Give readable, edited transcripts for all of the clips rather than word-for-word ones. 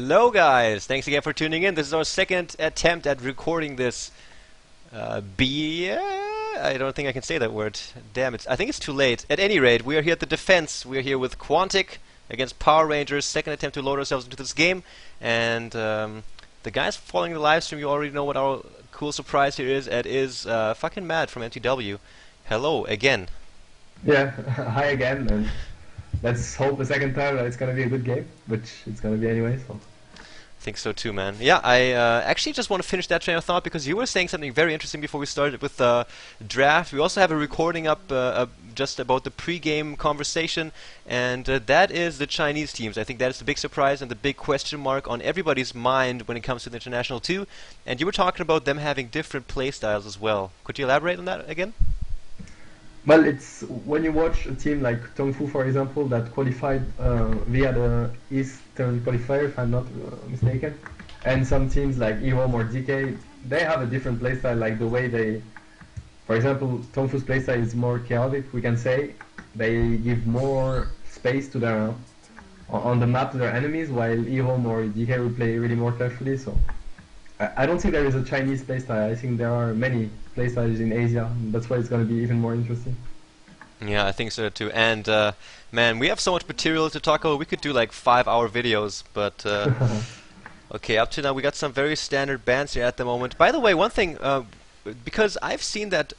Hello guys, thanks again for tuning in. This is our second attempt at recording this I don't think I can say that word. Damn it, I think it's too late. At any rate, we are here at the defense. We are here with Quantic against Power Rangers. Second attempt to load ourselves into this game. And the guys following the live stream, you already know what our cool surprise here is. It is fucking Matt from MTW. Hello again. Yeah, hi again, and let's hope the second time that it's gonna be a good game, which it's gonna be anyway, so. I think so too, man. Yeah, I actually just want to finish that train of thought because you were saying something very interesting before we started with the draft. We also have a recording up just about the pre-game conversation, and that is the Chinese teams. I think that is the big surprise and the big question mark on everybody's mind when it comes to the International 2. And you were talking about them having different play styles as well. Could you elaborate on that again? Well, it's when you watch a team like Tongfu, for example, that qualified via the Eastern qualifier, if I'm not mistaken, and some teams like EHOM or DK, they have a different playstyle. Like the way they, for example, Tongfu's playstyle is more chaotic. We can say they give more space to their on the map to their enemies, while EHOM or DK will play really more carefully. So I don't think there is a Chinese playstyle. I think there are many playstyles in Asia. That's why it's going to be even more interesting. Yeah, I think so too. And man, we have so much material to talk about. We could do like 5-hour videos, but okay, up to now we got some very standard bans here at the moment. By the way, one thing, because I've seen that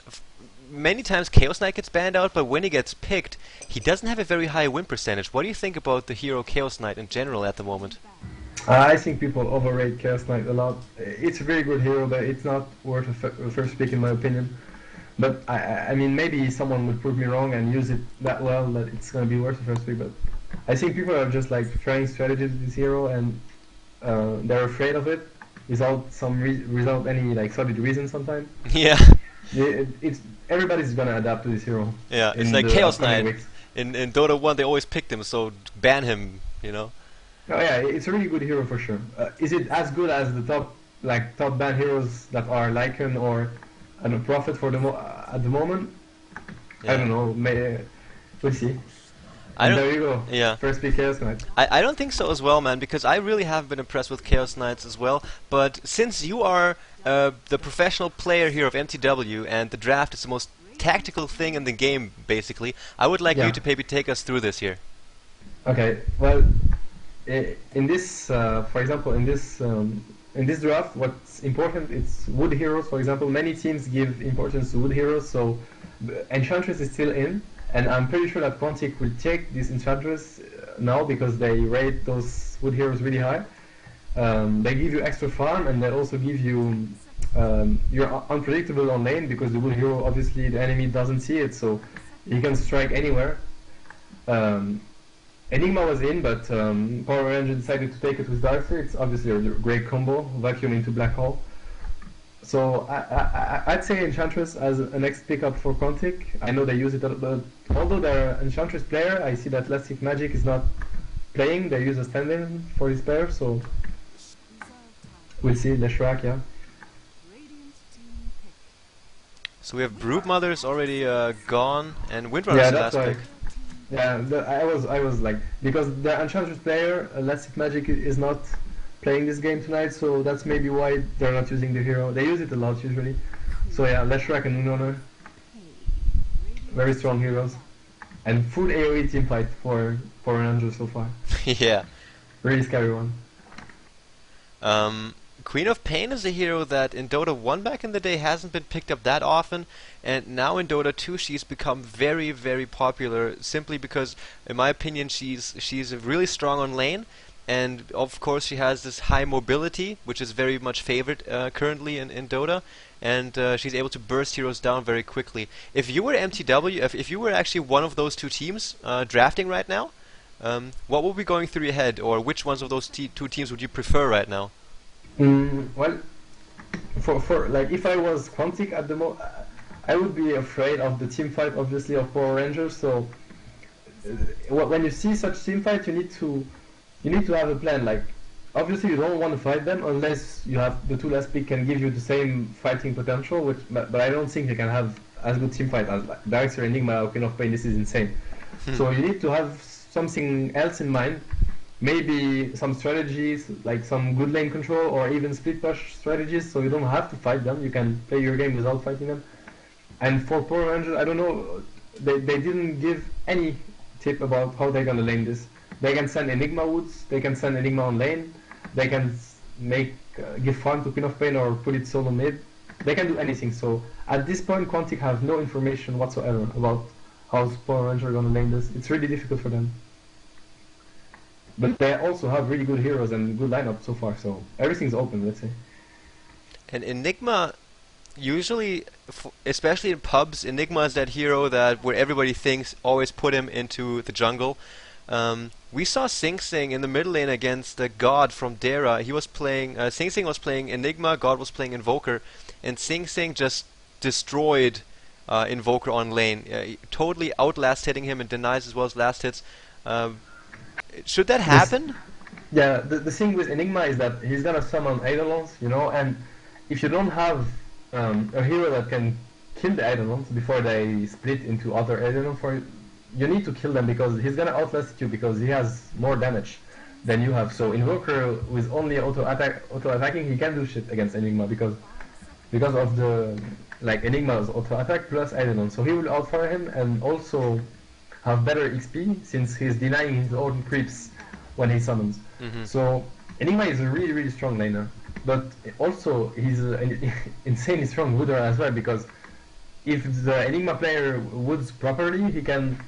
many times Chaos Knight gets banned out, but when he gets picked, he doesn't have a very high win percentage. What do you think about the hero Chaos Knight in general at the moment? I think people overrate Chaos Knight a lot. It's a very good hero, but it's not worth a first pick in my opinion. But I mean, maybe someone would prove me wrong and use it that well that it's going to be worth the first pick. But I think people are just like trying strategies with this hero and they're afraid of it without any like solid reason sometimes. Yeah. It's everybody's gonna adapt to this hero. Yeah, it's like Chaos Knight. In Dota 1 they always picked him, so ban him, you know. Oh yeah, it's a really good hero for sure. Is it as good as the top ban heroes that are Lycan or Prophet for at the moment? Yeah. I don't know. We'll see. There you go. Yeah. First pick Chaos Knight. I don't think so as well, man, because I really have been impressed with Chaos Knights as well. But since you are the professional player here of MTW and the draft is the most tactical thing in the game, basically, I would like you to maybe take us through this here. Okay. Well, in this, for example, in this draft, what's important is wood heroes. For example, many teams give importance to wood heroes, so Enchantress is still in, and I'm pretty sure that Quantic will take this Enchantress now because they rate those wood heroes really high. They give you extra farm, and they also give you you're unpredictable on lane because the wood hero, obviously the enemy doesn't see it, so he can strike anywhere. Enigma was in, but Power Ranger decided to take it with Darkseer. It's obviously a great combo, vacuum into Black Hole. So I'd say Enchantress as a next pickup for Quantic. I know they use it, but although they're an Enchantress player, I see that Elastic Magic is not playing. They use a stand-in for this player, so we'll see. Leshrac, yeah. So we have Broodmother's already gone, and Windrunner's the last pick. Yeah, I was like, because the Enchantress player, Elastic Magic, is not playing this game tonight, so that's maybe why they're not using the hero. They use it a lot usually. So yeah, Leshrac and Windrunner, very strong heroes, and full AoE team fight for Ranger so far. Yeah, really scary one. Queen of Pain is a hero that in Dota 1 back in the day hasn't been picked up that often, and now in Dota 2 she's become very, very popular simply because, in my opinion, she's really strong on lane, and of course she has this high mobility, which is very much favored currently in Dota, and she's able to burst heroes down very quickly. If you were MTW, if you were actually one of those two teams drafting right now, what would be going through your head, or which ones of those two teams would you prefer right now? Well, for like if I was Quantic at the moment, I would be afraid of the team fight, obviously, of Power Rangers. So when you see such team fight, you need to have a plan. Like obviously you don't want to fight them unless you have the two last pick can give you the same fighting potential. But I don't think they can have as good team fight as like Darkseer, Enigma, or Queen of Pain. This is insane. So you need to have something else in mind maybe some strategies, like some good lane control or even split push strategies, so you don't have to fight them. You can play your game without fighting them. And for Power Rangers, I don't know, they didn't give any tip about how they're gonna lane this. They can send Enigma Woods, they can send Enigma on lane, they can make give farm to Queen of Pain or put it solo mid. They can do anything. So at this point, Quantic have no information whatsoever about how Power Rangers are gonna lane this. It's really difficult for them. But they also have really good heroes and good lineup so far, so everything's open, let's say. And Enigma, usually, especially in pubs, Enigma is that hero that where everybody thinks always put him into the jungle. We saw Sing Sing in the middle lane against the God from Dara. He was playing, Sing Sing was playing Enigma, God was playing Invoker, and Sing Sing just destroyed Invoker on lane. Totally outlast hitting him and denies as well as last hits. Should that happen? Yeah, the thing with Enigma is that he's gonna summon Eidolons, you know, and if you don't have a hero that can kill the Eidolons before they split into other Eidolons for you, you need to kill them because he's gonna outlast you because he has more damage than you have. So Invoker with only auto attacking, he can do shit against Enigma because of the like Enigma's auto attack plus Eidolon. So he will outfire him and also have better XP since he's denying his own creeps when he summons. So Enigma is a really strong laner, but also he's an insanely strong wooder as well because if the Enigma player woods properly, he can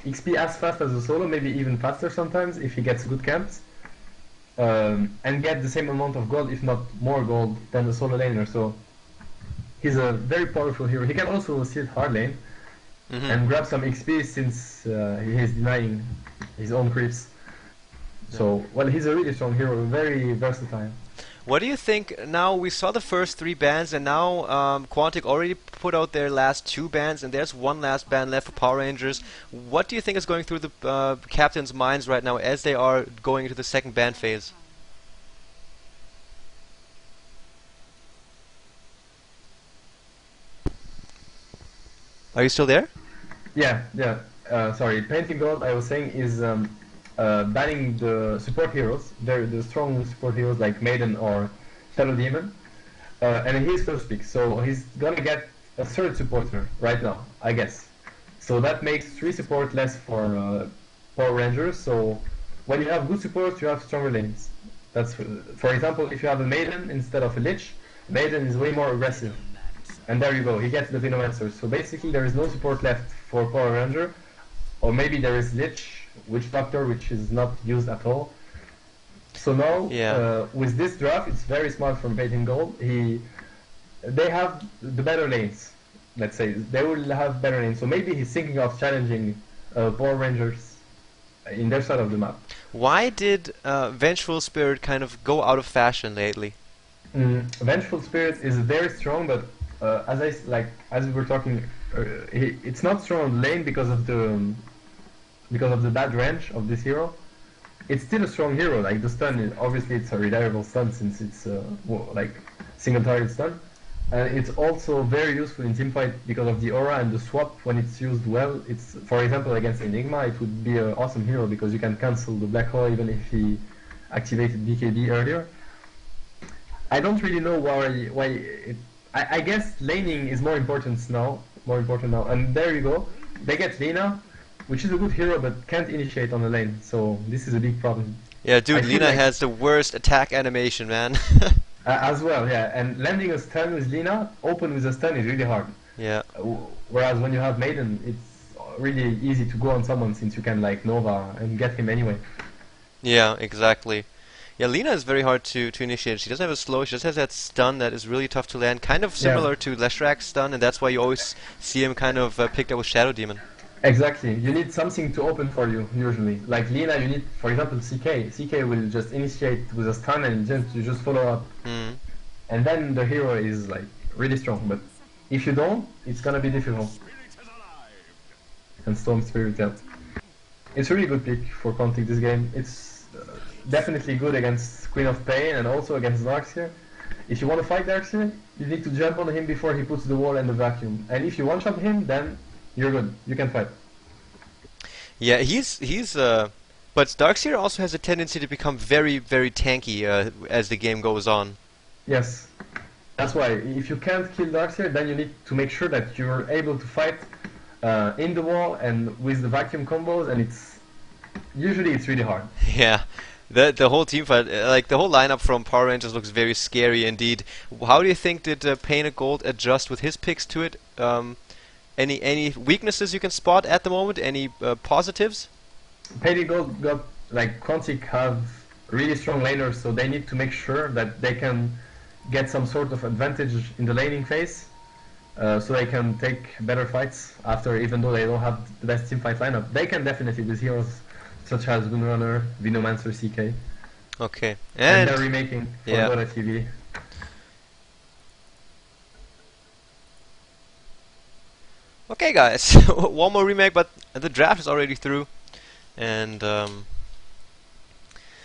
XP as fast as a solo, maybe even faster sometimes if he gets good camps, and get the same amount of gold, if not more gold, than the solo laner. So he's a very powerful hero. He can also sit hard lane and grab some XP since he is denying his own creeps. So, well, he's a really strong hero, very versatile. What do you think? Now we saw the first 3 bans, and now Quantic already put out their last 2 bans, and there's one last ban left for Power Rangers. What do you think is going through the captains' minds right now as they are going into the second ban phase? Are you still there? Yeah. Sorry, painting gold, I was saying, is banning the support heroes. They're the strong support heroes like Maiden or Shadow Demon. And he's first pick, so he's gonna get a third supporter right now, I guess. So that makes 3 support less for Power Rangers. So when you have good support, you have stronger lanes. That's for example, if you have a Maiden instead of a Lich, Maiden is way more aggressive. And there you go, he gets the Venomancer. So basically there is no support left for Power Ranger. Or maybe there is Lich, Witch Doctor, which is not used at all. So now, with this draft, it's very smart from Painting Gold. They have the better lanes, let's say. They will have better lanes. So maybe he's thinking of challenging Power Rangers in their side of the map. Why did Vengeful Spirit kind of go out of fashion lately? Vengeful Spirit is very strong, but as we were talking, it's not strong on lane because of the bad range of this hero. It's still a strong hero. Like the stun, obviously it's a reliable stun since it's like single target stun, and it's also very useful in teamfight because of the aura and the swap when it's used well. It's, for example, against Enigma, it would be an awesome hero because you can cancel the black hole even if he activated BKB earlier. I don't really know why. I guess laning is more important now, and there you go. They get Lina, which is a good hero but can't initiate on the lane, so this is a big problem. Yeah, dude, Lina has the worst attack animation, man. As well, yeah, and landing a stun with Lina, open with a stun is really hard. Yeah. Whereas when you have Maiden, it's really easy to go on someone since you can like Nova and get him anyway. Yeah, exactly. Yeah, Lina is very hard to initiate. She doesn't have a slow, she just has that stun that is really tough to land, kind of similar to Leshrak's stun, and that's why you always see him kind of picked up with Shadow Demon. Exactly. You need something to open for you, usually. Like Lina, you need, for example, CK. CK will just initiate with a stun and you just follow up. And then the hero is like really strong, but if you don't, it's gonna be difficult. And Storm Spirit, yeah. It's a really good pick for Quantic this game. It's definitely good against Queen of Pain and also against Darkseer. If you want to fight Darkseer, you need to jump on him before he puts the wall and the vacuum. And if you one-shot him, then you're good. You can fight. Yeah, he's But Darkseer also has a tendency to become very, very tanky as the game goes on. Yes. That's why if you can't kill Darkseer, then you need to make sure that you're able to fight in the wall and with the vacuum combos, and usually it's really hard. Yeah. The whole team fight, like the whole lineup from Power Rangers looks very scary indeed. How do you think did Painted Gold adjust with his picks to it? Any weaknesses you can spot at the moment? Any positives? Painted Gold got, like, Quantic have really strong laners, so they need to make sure that they can get some sort of advantage in the laning phase, so they can take better fights after, even though they don't have the best team fight lineup. They can definitely with heroes such as Windrunner, Venomancer, CK. Okay. And they're remaking for yeah. Dota TV. Okay, guys. One more remake, but the draft is already through. And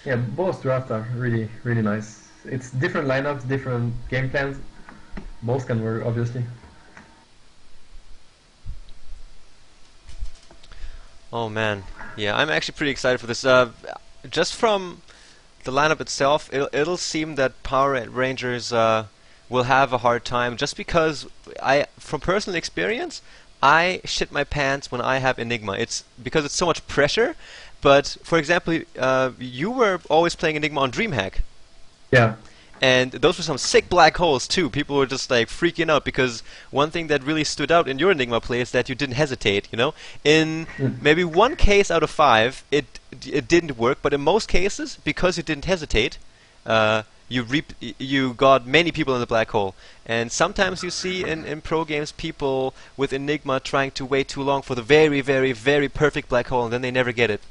yeah, both drafts are really, really nice. It's different lineups, different game plans. Both can work, obviously. oh man, yeah, I'm actually pretty excited for this. Just from the lineup itself, it'll seem that Power Rangers will have a hard time, just because from personal experience, I shit my pants when I have Enigma. It's because it's so much pressure. But for example, you were always playing Enigma on DreamHack. Yeah. And those were some sick black holes too. People were just like freaking out because one thing that really stood out in your Enigma play is that you didn't hesitate. You know, in maybe one case out of 5, it didn't work. But in most cases, because you didn't hesitate, you got many people in the black hole. And sometimes you see in pro games people with Enigma trying to wait too long for the very, very, very perfect black hole, and then they never get it.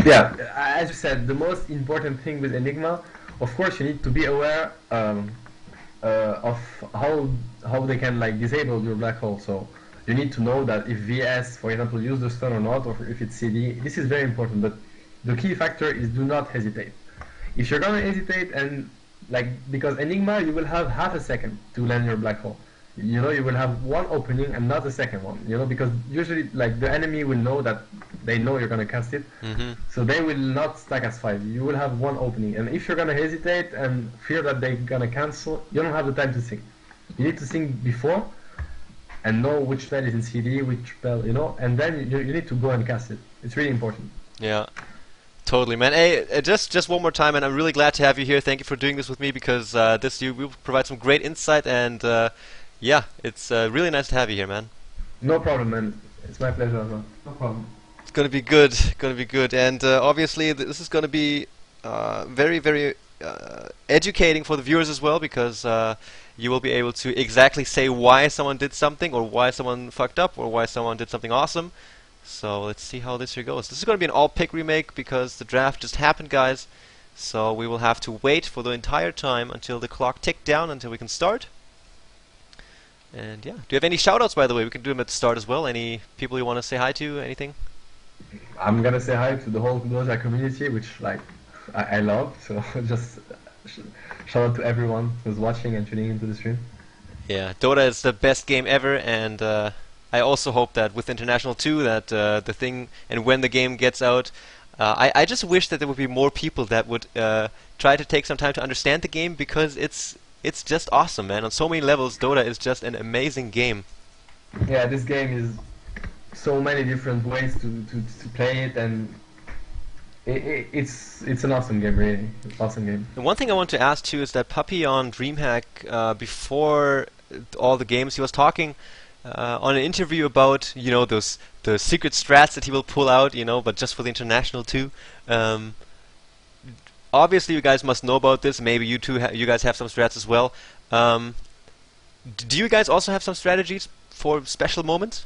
Yeah, as you said, the most important thing with Enigma, of course, you need to be aware of how they can, like, disable your black hole. So you need to know that if VS, for example, use the stun or not, or if it's CD. This is very important. But the key factor is do not hesitate. If you're gonna hesitate, and because Enigma, you will have half a second to land your black hole. You know, you will have one opening and not a second one. You know, because usually, like, the enemy will know that they know you're gonna cast it, so they will not stack as 5. You will have one opening, and if you're gonna hesitate and fear that they're gonna cancel, you don't have the time to think. You need to think before and know which spell is in CD, which spell, you know, and then you need to go and cast it. It's really important. Yeah. Totally, man. Hey, just one more time, and I'm really glad to have you here. Thank you for doing this with me, because you will provide some great insight, and yeah, it's really nice to have you here, man. No problem, man. It's my pleasure as well. No problem. It's gonna be good. Gonna be good, and obviously this is gonna be very, very educating for the viewers as well, because you will be able to exactly say why someone did something, or why someone fucked up, or why someone did something awesome. So let's see how this here goes. This is going to be an all-pick remake because the draft just happened, guys. So we will have to wait for the entire time until the clock ticked down until we can start. And yeah, do you have any shoutouts, by the way? We can do them at the start as well. Any people you want to say hi to? Anything? I'm gonna say hi to the whole Dota community, which, like, I love. So just shout out to everyone who's watching and tuning into the stream. Yeah, Dota is the best game ever, and I also hope that with International 2 that the thing, and when the game gets out, I just wish that there would be more people that would try to take some time to understand the game, because it's just awesome, man. On so many levels, Dota is just an amazing game. Yeah, this game is so many different ways to play it, and it's an awesome game, really. Awesome game. And one thing I want to ask too is that Puppy on DreamHack, before all the games, he was talking on an interview about, you know, the secret strats that he will pull out, you know, but just for the International too. Obviously, you guys must know about this. Maybe you guys have some strats as well. Do you guys also have some strategies for special moments?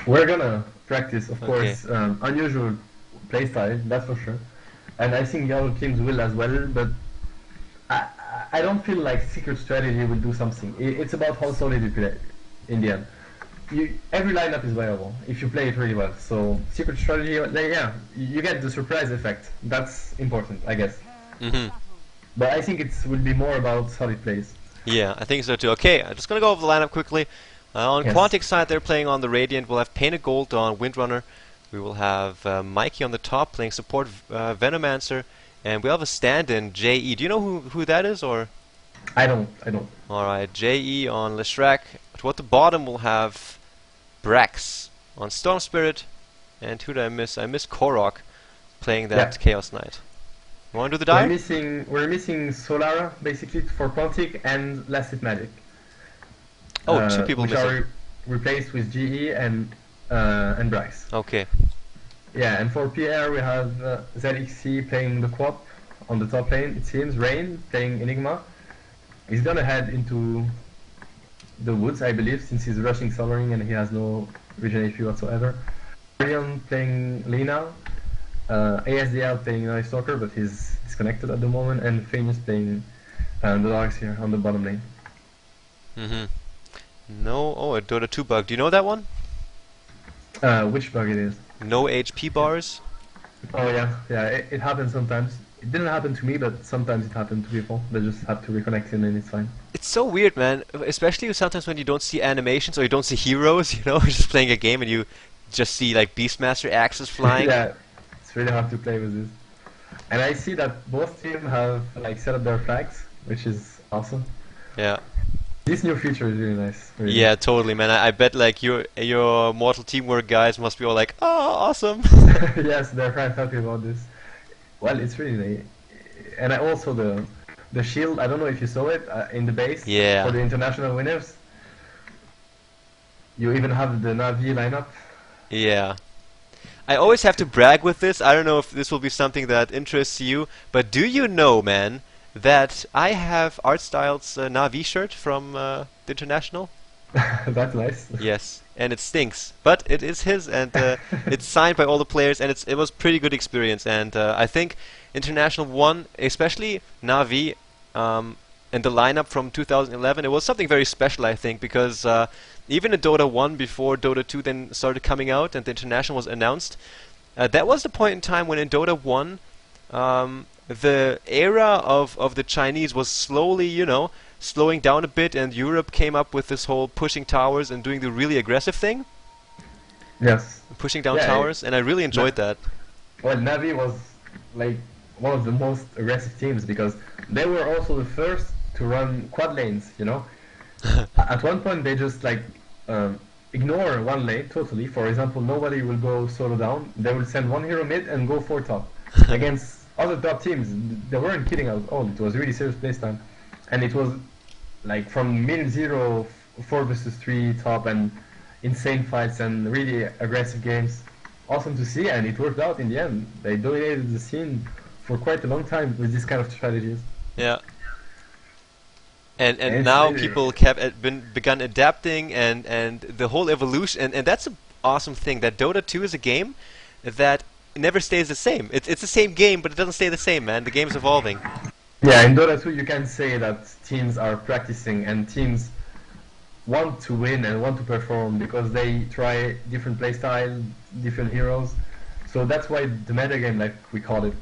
We're gonna practice, of course, unusual playstyle, that's for sure. And I think the other teams will as well, but I don't feel like secret strategy will do something. It's about how solid you play. In the end, every lineup is viable if you play it really well. So secret strategy, yeah, you get the surprise effect. That's important, I guess. But I think it will be more about solid plays. Yeah, I think so too. Okay, I'm just gonna go over the lineup quickly. On Quantic side, they're playing on the Radiant. We'll have Painted Gold on Windrunner. We will have Mikey on the top playing support Venomancer, and we have a stand-in JE. Do you know who that is, or? I don't. I don't. All right, JE on Leshrac. Toward the bottom we'll have Brax on Storm Spirit, and who did I miss? I missed Korok playing that Yeah. Chaos Knight. You want to do the We're dive? missing Solara basically for Quantic and Lasted Magic. Oh, two people which missing. are replaced with GE and Bryce. Okay. Yeah, and for PR we have ZXC playing the Quap on the top lane. It seems Rain playing Enigma. He's gonna head into the woods, I believe, since he's rushing Solaring and he has no regen HP whatsoever. Orion playing Lina. ASDL playing Night Stalker, but he's disconnected at the moment, and Famous playing the Dogs here on the bottom lane. No. Oh, a Dota 2 bug. Do you know that one? Which bug it is? No HP bars. Oh yeah, it happens sometimes. It didn't happen to me, but sometimes it happened to people. They just have to reconnect and then it's fine. It's so weird, man. Especially sometimes when you don't see animations or you don't see heroes. You know, you're just playing a game and you just see like Beastmaster axes flying. Yeah, it's really hard to play with this. And I see that both teams have like set up their flags, which is awesome. Yeah. This new feature is really nice. Really. Yeah, totally, man. I bet like your Mortal Teamwork guys must be all like, oh, awesome. Yes, they're quite happy about this. Well, it's really, and also the shield. I don't know if you saw it in the base Yeah. for the international winners. You even have the Navi lineup. Yeah. I always have to brag with this. I don't know if this will be something that interests you, but do you know, man, that I have Artstyle's Navi shirt from the international? That's nice. Yes, and it stinks, but it is his, and it's signed by all the players, and it was pretty good experience. And I think International won, especially Navi, and the lineup from 2011. It was something very special, I think, because even in Dota 1, before Dota 2 then started coming out and the International was announced, that was the point in time when in Dota 1, the era of the Chinese was slowly, you know, slowing down a bit, and Europe came up with this whole pushing towers and doing the really aggressive thing, Yes. pushing down Yeah, towers, and I really enjoyed that. Well, Navi was like one of the most aggressive teams because they were also the first to run quad lanes. You know, at one point they just like ignore one lane totally. For example, nobody will go solo down. They will send one hero mid and go for top against other top teams. They weren't kidding at all. It was really serious playtime, and it was like from min 0 4 versus 3 top and insane fights and really aggressive games. Awesome to see, and it worked out in the end. They dominated the scene for quite a long time with this kind of strategies. Yeah. And It's now really- people begun adapting and the whole evolution, and that's an awesome thing, that Dota 2 is a game that never stays the same. It's the same game, but it doesn't stay the same, man. The game's evolving. Yeah, in Dota 2 you can say that teams are practicing and teams want to win and want to perform because they try different playstyle, different heroes. So that's why the metagame, like we call it,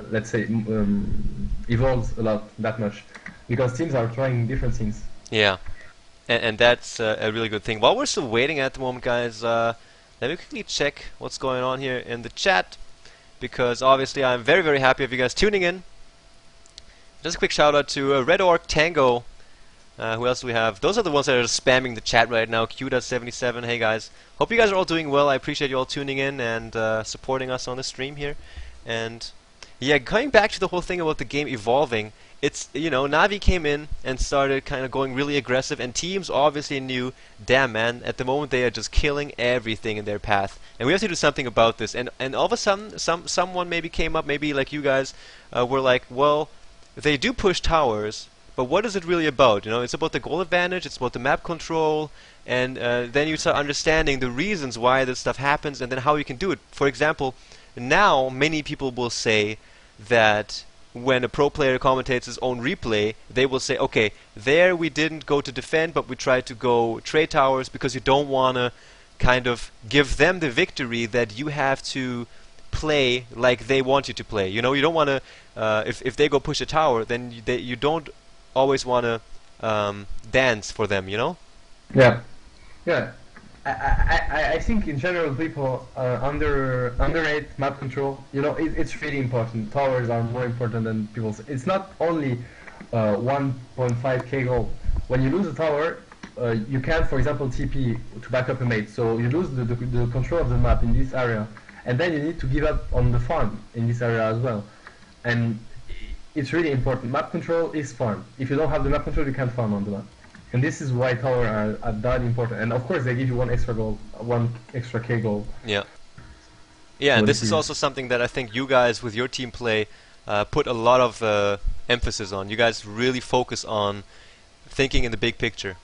let's say, evolves a lot, that much. Because teams are trying different things. Yeah. And that's a really good thing. While we're still waiting at the moment, guys, let me quickly check what's going on here in the chat, because obviously I'm very, very happy of you guys tuning in. Just a quick shout out to Red Orc Tango. Who else do we have? Those are the ones that are spamming the chat right now. Q.77. Hey guys, hope you guys are all doing well. I appreciate you all tuning in and supporting us on the stream here. And yeah, going back to the whole thing about the game evolving, it's, you know, Navi came in and started kind of going really aggressive, and teams obviously knew, damn man, at the moment they are just killing everything in their path, and we have to do something about this. And all of a sudden, someone maybe came up, maybe like you guys were like, well, they do push towers, but what is it really about? You know, it's about the goal advantage, it's about the map control, and then you start understanding the reasons why this stuff happens, and then how you can do it. For example, now many people will say that when a pro player commentates his own replay, they will say, okay, there we didn't go to defend, but we tried to go trade towers, because you don't want to kind of give them the victory that you have to play like they want you to play. You know, you don't want to, if they go push a tower, then you don't always want to dance for them, you know? Yeah, yeah. I think in general people underrate map control. You know, it's really important. Towers are more important than people say. It's not only 1.5k goal. When you lose a tower, you can't, for example, TP to back up a mate. So you lose the control of the map in this area, and then you need to give up on the farm in this area as well. And it's really important. Map control is farm. If you don't have the map control, you can't farm on the map. And this is why tower are that important. And of course, they give you one extra goal, one extra K goal. Yeah. Yeah, and this is also something that I think you guys with your team play put a lot of emphasis on. You guys really focus on thinking in the big picture.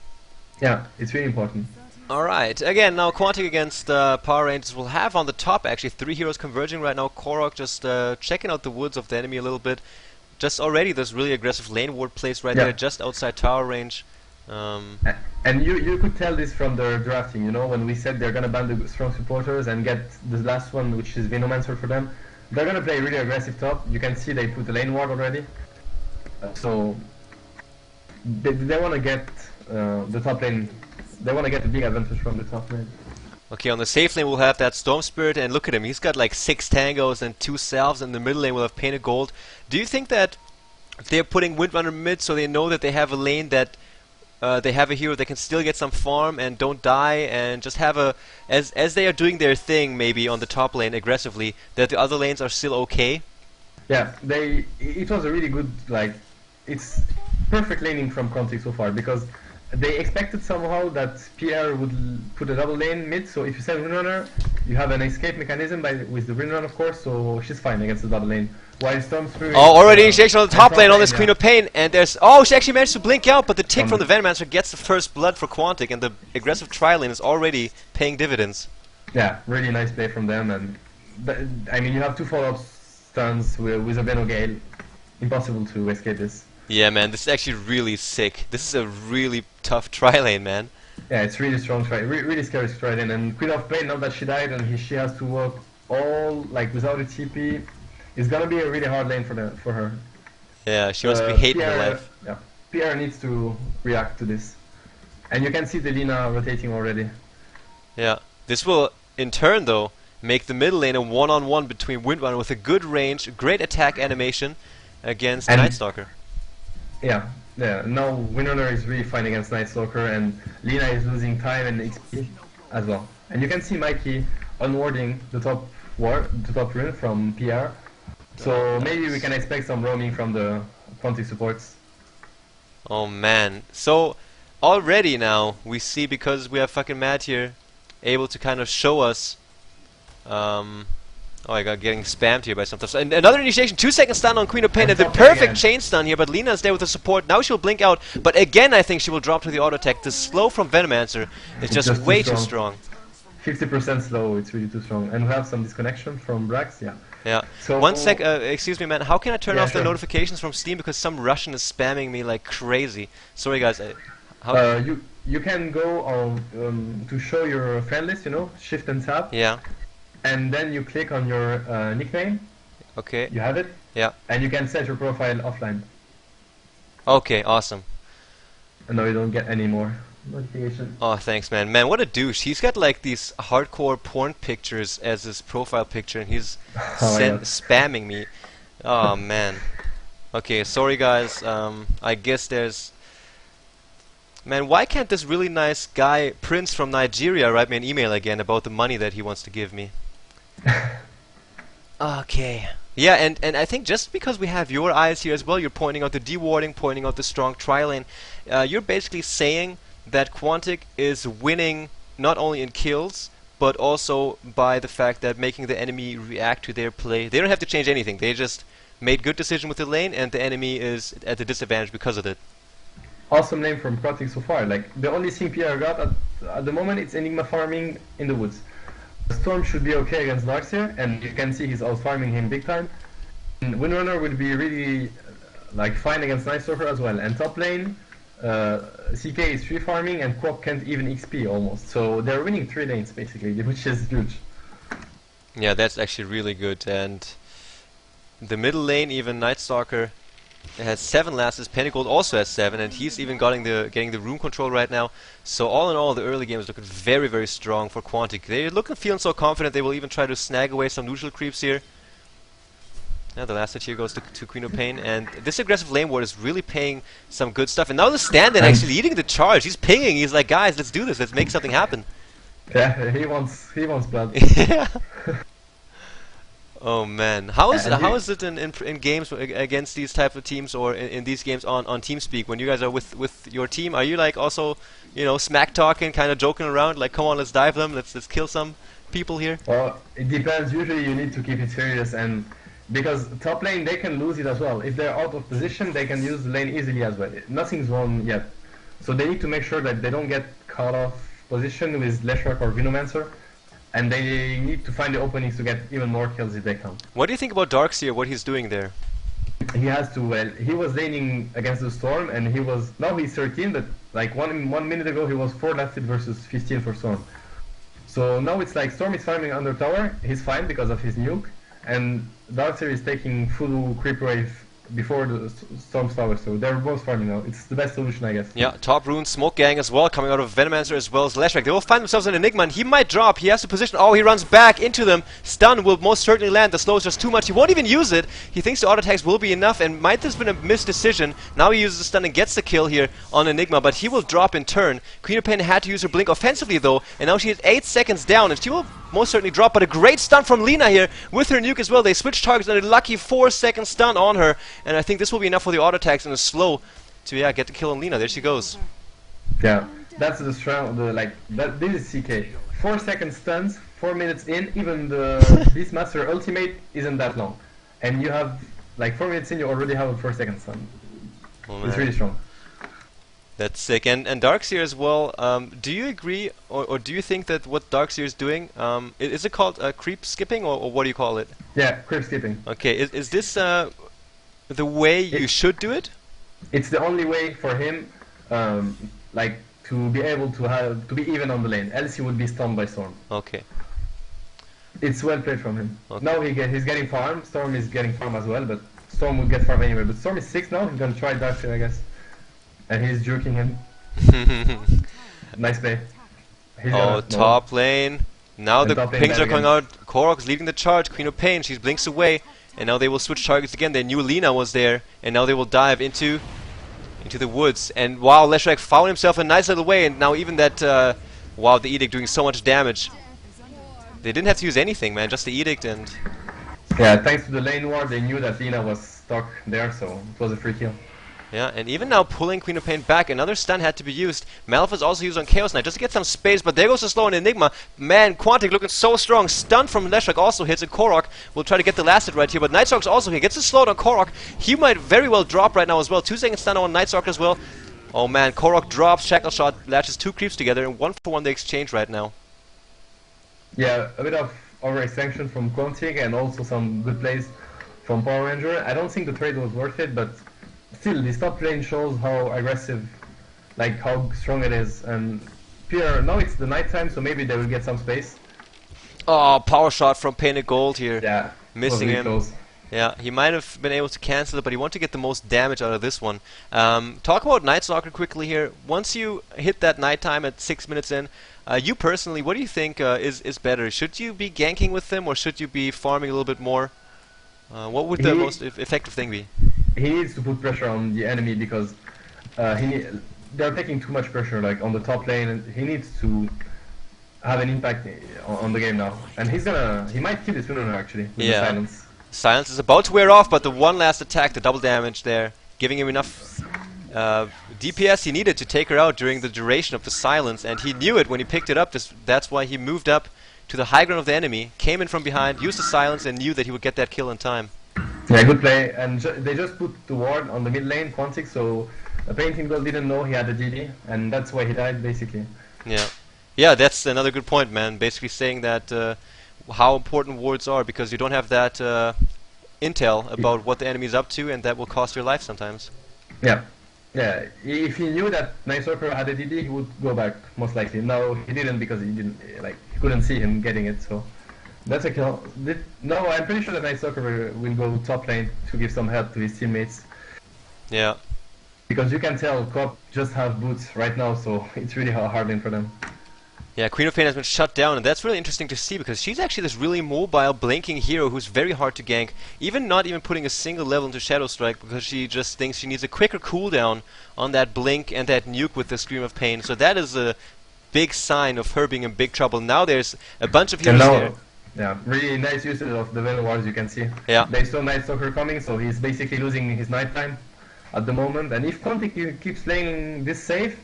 Yeah, it's really important. Alright, again, now Quantic against Power Rangers will have on the top actually 3 heroes converging right now. Korok just checking out the woods of the enemy a little bit. Just already there's really aggressive lane ward placed right there, just outside tower range. And you could tell this from their drafting, you know, when we said they're gonna ban the strong supporters and get the last one, which is Venomancer for them. They're gonna play really aggressive top. You can see they put the lane ward already. So they want to get the top lane. They want to get a big advantage from the top lane. Okay, on the safe lane we'll have that Storm Spirit, and look at him, he's got like 6 tangos and 2 selves. In the middle lane we'll have Painted Gold. Do you think that they're putting Windrunner mid so they know that they have a lane that they have a hero that can still get some farm and don't die, and just have a, as they are doing their thing maybe on the top lane aggressively, that the other lanes are still okay? Yeah, it was a really good, like, it's perfect laning from Quantic so far, because they expected somehow that PR would put a double lane mid, so if you send Windrunner, you have an escape mechanism with the Windrunner, of course, so she's fine against the double lane. While Storm Spirit... Oh, already initiation on the top lane on this Queen of Pain, and there's... Oh, she actually managed to blink out, but the tick from the Venomancer gets the first blood for Quantic, and the aggressive tri-lane is already paying dividends. Yeah, really nice play from them, and... I mean, you have 2 follow-up stuns with a Veno Gale. Impossible to escape this. Yeah, man, this is actually really sick. This is a really tough tri-lane, man. Yeah, it's really strong really scary tri-lane, and Queen of Pain, now that she died and she has to work all, like, without a TP, it's gonna be a really hard lane for her. Yeah, she must be hating her life. Yeah, PR needs to react to this. And you can see the Lina rotating already. Yeah, this will, in turn, though, make the middle lane a one-on-one between Windrunner with a good range, great attack animation against Nightstalker. Yeah, now Windrunner is really fine against Nightstalker, and Lina is losing time and XP as well. And you can see Mikey unwarding the top rune from PR. So maybe we can expect some roaming from the Quantic supports. Oh man, so already now we see, because we have fucking Matt here, able to kind of show us oh my god, getting spammed here by some stuff. And another initiation, 2-second stun on Queen of Pain, and the perfect chain stun here, but Lina is there with the support. Now she'll blink out, but again I think she will drop to the auto attack. The slow from Venomancer is just way too strong. 50% slow, it's really too strong. And we have some disconnection from Brax, yeah. Yeah. So one sec, excuse me, man. How can I turn off the notifications from Steam, because some Russian is spamming me like crazy? Sorry, guys. You can go on to show your friend list, you know, Shift and Tab. Yeah. And then you click on your nickname. Okay. You have it. Yeah. And you can set your profile offline. Okay. Awesome. And now you don't get any more notification. Oh, thanks, man. Man, what a douche. He's got like these hardcore porn pictures as his profile picture, and he's spamming me. Oh, man. Okay, sorry, guys. I guess there's... Man, why can't this really nice guy, Prince from Nigeria, write me an email again about the money that he wants to give me? Okay. Yeah, and I think just because we have your eyes here as well, you're pointing out the dewarding, pointing out the strong tri-lane, you're basically saying that Quantic is winning not only in kills, but also by the fact that making the enemy react to their play. They don't have to change anything. They just made good decision with the lane, and the enemy is at a disadvantage because of it. Awesome name from Quantic so far. Like, the only thing PR got at the moment, it's Enigma farming in the woods. Storm should be okay against Darkseer, and you can see he's out farming him big time. And Windrunner will be really like fine against Nightstalker as well. And top lane, CK is free farming, and Quok can't even XP almost. So they're winning 3 lanes basically, which is huge. Yeah, that's actually really good. And the middle lane, even Nightstalker It has 7 lasses. Pentagold also has 7, and he's even getting the room control right now. So all in all, the early game is looking very, very strong for Quantic. They're feeling so confident they will even try to snag away some neutral creeps here. Now the last hit here goes to Queen of Pain, and this aggressive lane ward is really paying some good stuff. And now the stand-in actually leading the charge. He's pinging. He's like, guys, let's do this. Let's make something happen. Yeah, he wants blood. Yeah. Oh man, how is it in games against these type of teams, or in these games on TeamSpeak when you guys are with your team? Are you like also, you know, smack talking, kind of joking around, like, come on, let's dive them, let's kill some people here? Well, it depends. Usually you need to keep it serious, and because top lane they can lose it as well. If they're out of position, they can use the lane easily as well. Nothing's wrong yet, so they need to make sure that they don't get caught off position with Leshrac or Venomancer. And they need to find the openings to get even more kills if they can. What do you think about Darkseer, what he's doing there? He has to, well, he was laning against the Storm, and now he's 13, but like one minute ago he was 4 lefted versus 15 for Storm. So now it's like Storm is farming under tower, he's fine because of his nuke, and Darkseer is taking full creep wave before the Storm's tower, so they're both farming now. It's the best solution, I guess. Yeah, top rune, Smoke Gang as well, coming out of Venomancer as well as Leshrac. They will find themselves in Enigma, and he might drop. He has to position. Oh, he runs back into them. Stun will most certainly land. The slow is just too much. He won't even use it. He thinks the auto attacks will be enough, and might have been a missed decision. Now he uses the stun and gets the kill here on Enigma, but he will drop in turn. Queen of Pain had to use her blink offensively though, and now she is 8 seconds down, and she will most certainly drop, but a great stun from Lina here with her nuke as well. They switch targets and a lucky 4-second stun on her, and I think this will be enough for the auto attacks and a slow to get the kill on Lina. There she goes. Yeah, that's the strong, this is CK. 4-second stuns, 4 minutes in, even the Beastmaster ultimate isn't that long. And you have, like 4 minutes in, you already have a 4-second stun. Oh, it's really strong. That's sick. And Darkseer as well, do you agree, or do you think that what Darkseer is doing, is it called creep skipping, or what do you call it? Yeah, creep skipping. Okay, is this the way you should do it? It's the only way for him, like, to be able to be even on the lane, else he would be stunned by Storm. Okay. It's well played from him. Okay. Now he's getting farm, Storm is getting farm as well, but Storm would get farm anyway. But Storm is 6 now, he's gonna try Darkseer, I guess. And he's jerking him. Nice play. Top lane. Now the pings are coming out. Korok's leading the charge. Queen of Pain, she blinks away. And now they will switch targets again. They knew Lina was there. And now they will dive into the woods. And wow, Leshrac found himself a nice little way. And now even that, wow, the Edict doing so much damage. They didn't have to use anything, man. Just the Edict and... Yeah, thanks to the lane war, they knew that Lina was stuck there, so it was a free kill. Yeah, and even now pulling Queen of Pain back, another stun had to be used. Malphite is also used on Chaos Knight just to get some space, but there goes the slow on Enigma. Man, Quantic looking so strong. Stun from Leshrac also hits, and Korok will try to get the last hit right here, but Nightstalker's also here. Gets the slow on Korok. He might very well drop right now as well. 2-second stun on Nightstalker as well. Oh man, Korok drops, Shackle Shot latches 2 creeps together, and 1-for-1 they exchange right now. Yeah, a bit of overextension from Quantic, and also some good plays from Power Ranger. I don't think the trade was worth it, but still, this top lane shows how aggressive, like how strong it is. And Pierre, now it's the night time, so maybe they will get some space. Oh, power shot from Painted Gold here. Yeah, missing really him. Close. Yeah, he might have been able to cancel it, but he wanted to get the most damage out of this one. Talk about Night Stalker quickly here. Once you hit that nighttime at 6 minutes in, you personally, what do you think is better? Should you be ganking with them, or should you be farming a little bit more? What would the most effective thing be? He needs to put pressure on the enemy because they're taking too much pressure, like on the top lane, and he needs to have an impact on the game now. And he might kill his winner actually with the silence. Silence is about to wear off, but the one last attack, the double damage there, giving him enough DPS he needed to take her out during the duration of the silence, and he knew it when he picked it up. That's why he moved up to the high ground of the enemy, came in from behind, used the silence, and knew that he would get that kill in time. Yeah, good play, and they just put the ward on the mid lane, Quantic, so Painting Gold didn't know he had a GD, and that's why he died, basically. Yeah. Yeah, that's another good point, man. Basically saying that how important wards are, because you don't have that intel about what the enemy is up to, and that will cost your life sometimes. Yeah. Yeah, if he knew that Night Stalker had a DD, he would go back, most likely. No, he didn't, because he couldn't see him getting it, so... That's a kill. No, I'm pretty sure that Night Stalker will go top lane to give some help to his teammates. Yeah. Because you can tell Cop just have boots right now, so it's really hard lane for them. Yeah, Queen of Pain has been shut down, and that's really interesting to see because she's actually this really mobile, blinking hero who's very hard to gank, even not even putting a single level into Shadow Strike because she just thinks she needs a quicker cooldown on that blink and that nuke with the Scream of Pain. So that is a big sign of her being in big trouble. Now there's a bunch of heroes there. Yeah, really nice usage of the Venom Wars, you can see. Yeah. They saw Night Stalker coming, so he's basically losing his nighttime at the moment. And if Quantic keeps playing this safe,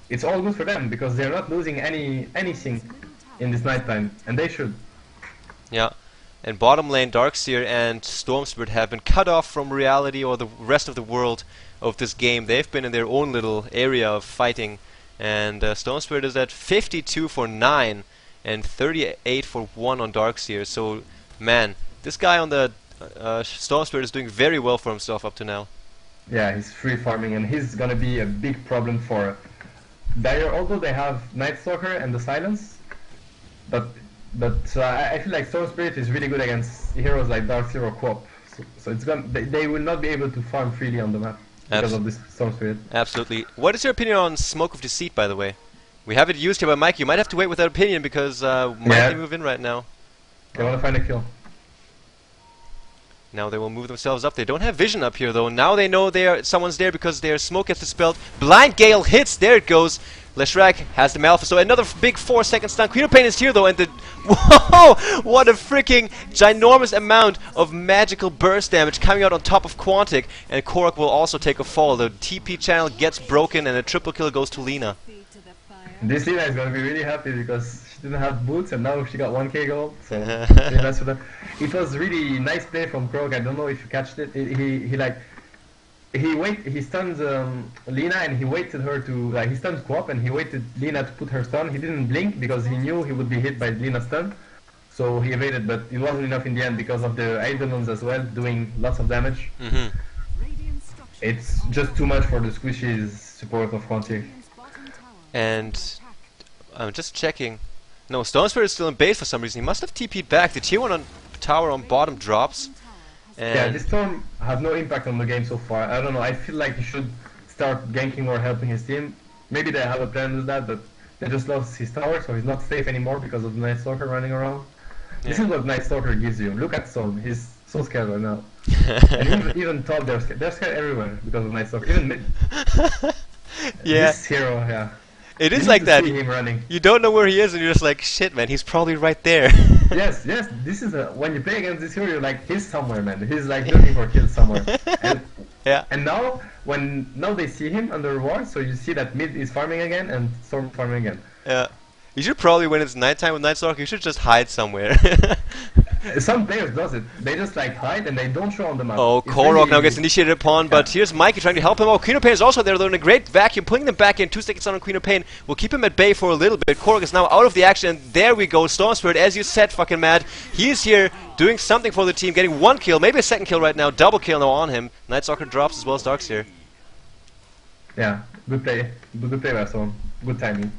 it's all good for them because they're not losing anything in this nighttime, and they should. Yeah. And bottom lane, Darkseer and Stormspirit have been cut off from reality or the rest of the world of this game. They've been in their own little area of fighting. And Stormspirit is at 52 for 9 and 38 for 1 on Darkseer. So, man, this guy on the Stormspirit is doing very well for himself up to now. Yeah, he's free farming, and he's gonna be a big problem for Dire, although they have Night Stalker and the Silence. But I feel like Stormspirit is really good against heroes like Darkseer or Quap. So it's they will not be able to farm freely on the map because of this Stormspirit. Absolutely. What is your opinion on Smoke of Deceit, by the way? We have it used here by Mike. You might have to wait with that opinion because Mike can move in right now. They want to find a kill. Now they will move themselves up. They don't have vision up here though. Now they know someone's there because their smoke gets dispelled. Blind Gale hits. There it goes. Leshrac has the Malphite. So another big 4-second stun. Queen of Pain is here though, and the whoa! What a freaking ginormous amount of magical burst damage coming out on top of Quantic. And Korok will also take a fall. The TP channel gets broken, and a triple kill goes to Lina. This Lina is gonna be really happy because she didn't have boots and now she got 1k gold, so really nice for them. It was really nice play from Krog. I don't know if you catched it. He stunned Lina and he waited her to he stunned Quap and he waited Lina to put her stun. He didn't blink because he knew he would be hit by Lina's stun, so he evaded. But it wasn't enough in the end because of the Eidolons as well doing lots of damage. It's just too much for the squishy support of Quantic. And I'm just checking. No, Stormspirit is still in base for some reason. He must have TP'd back. The tier 1 on tower on bottom drops. And yeah, this Storm has no impact on the game so far. I don't know. I feel like he should start ganking or helping his team. Maybe they have a plan with that, but they just lost his tower, so he's not safe anymore because of the Night Stalker running around. Yeah. This is what Night Stalker gives you. Look at Storm. He's so scared right now. And even top, they're scared everywhere because of Night Stalker. Even mid. Yeah. This hero, yeah. It is like that. See him running. You don't know where he is, and you're just like, shit, man, he's probably right there. Yes. This is when you play against this hero, you're like, he's somewhere, man. He's like looking for kills somewhere. And yeah. And now they see him under ward, so you see that mid is farming again and Storm farming again. Yeah. You should probably, when it's nighttime with Night Stalker, you should just hide somewhere. Some players does it. They just like hide and they don't show on the map. Oh, Korok now gets initiated upon, but here's Mikey trying to help him out. Queen of Pain is also there. They're in a great vacuum, pulling them back in. 2 seconds on Queen of Pain will keep him at bay for a little bit. Korok is now out of the action, and there we go. Stormspirit, as you said, fucking mad. He's here doing something for the team, getting 1 kill, maybe a 2nd kill right now. Double kill now on him. Night Stalker drops as well as Darkseer. Yeah, good play. Good play by Storm. Good timing.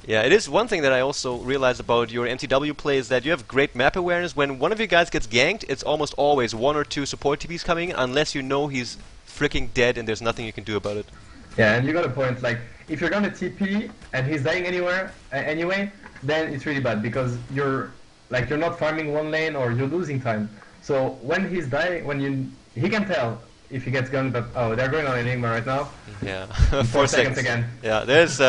Yeah, it is one thing that I also realize about your MTW play is that you have great map awareness. When one of you guys gets ganked, it's almost always 1 or 2 support TPs coming in, unless you know he's freaking dead and there's nothing you can do about it. Yeah, and you got a point. Like, if you're gonna TP and he's dying anyway, then it's really bad because you're not farming one lane or you're losing time. So when he's dying, he can tell if he gets gunned. But oh, they're going on Enigma right now. Yeah, 4 seconds again. Yeah, there's.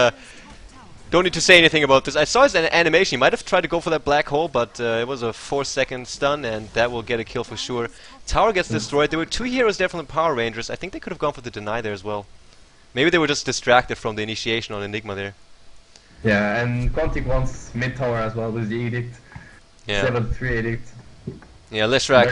Don't need to say anything about this. I saw his animation. He might have tried to go for that black hole, but it was a 4-second stun, and that will get a kill for sure. Tower gets destroyed. There were 2 heroes there from the Power Rangers. I think they could have gone for the deny there as well. Maybe they were just distracted from the initiation on Enigma there. Yeah, and Quantic wants mid tower as well with the Edict. Yeah. Level 3 Edict. Yeah, Leshrac,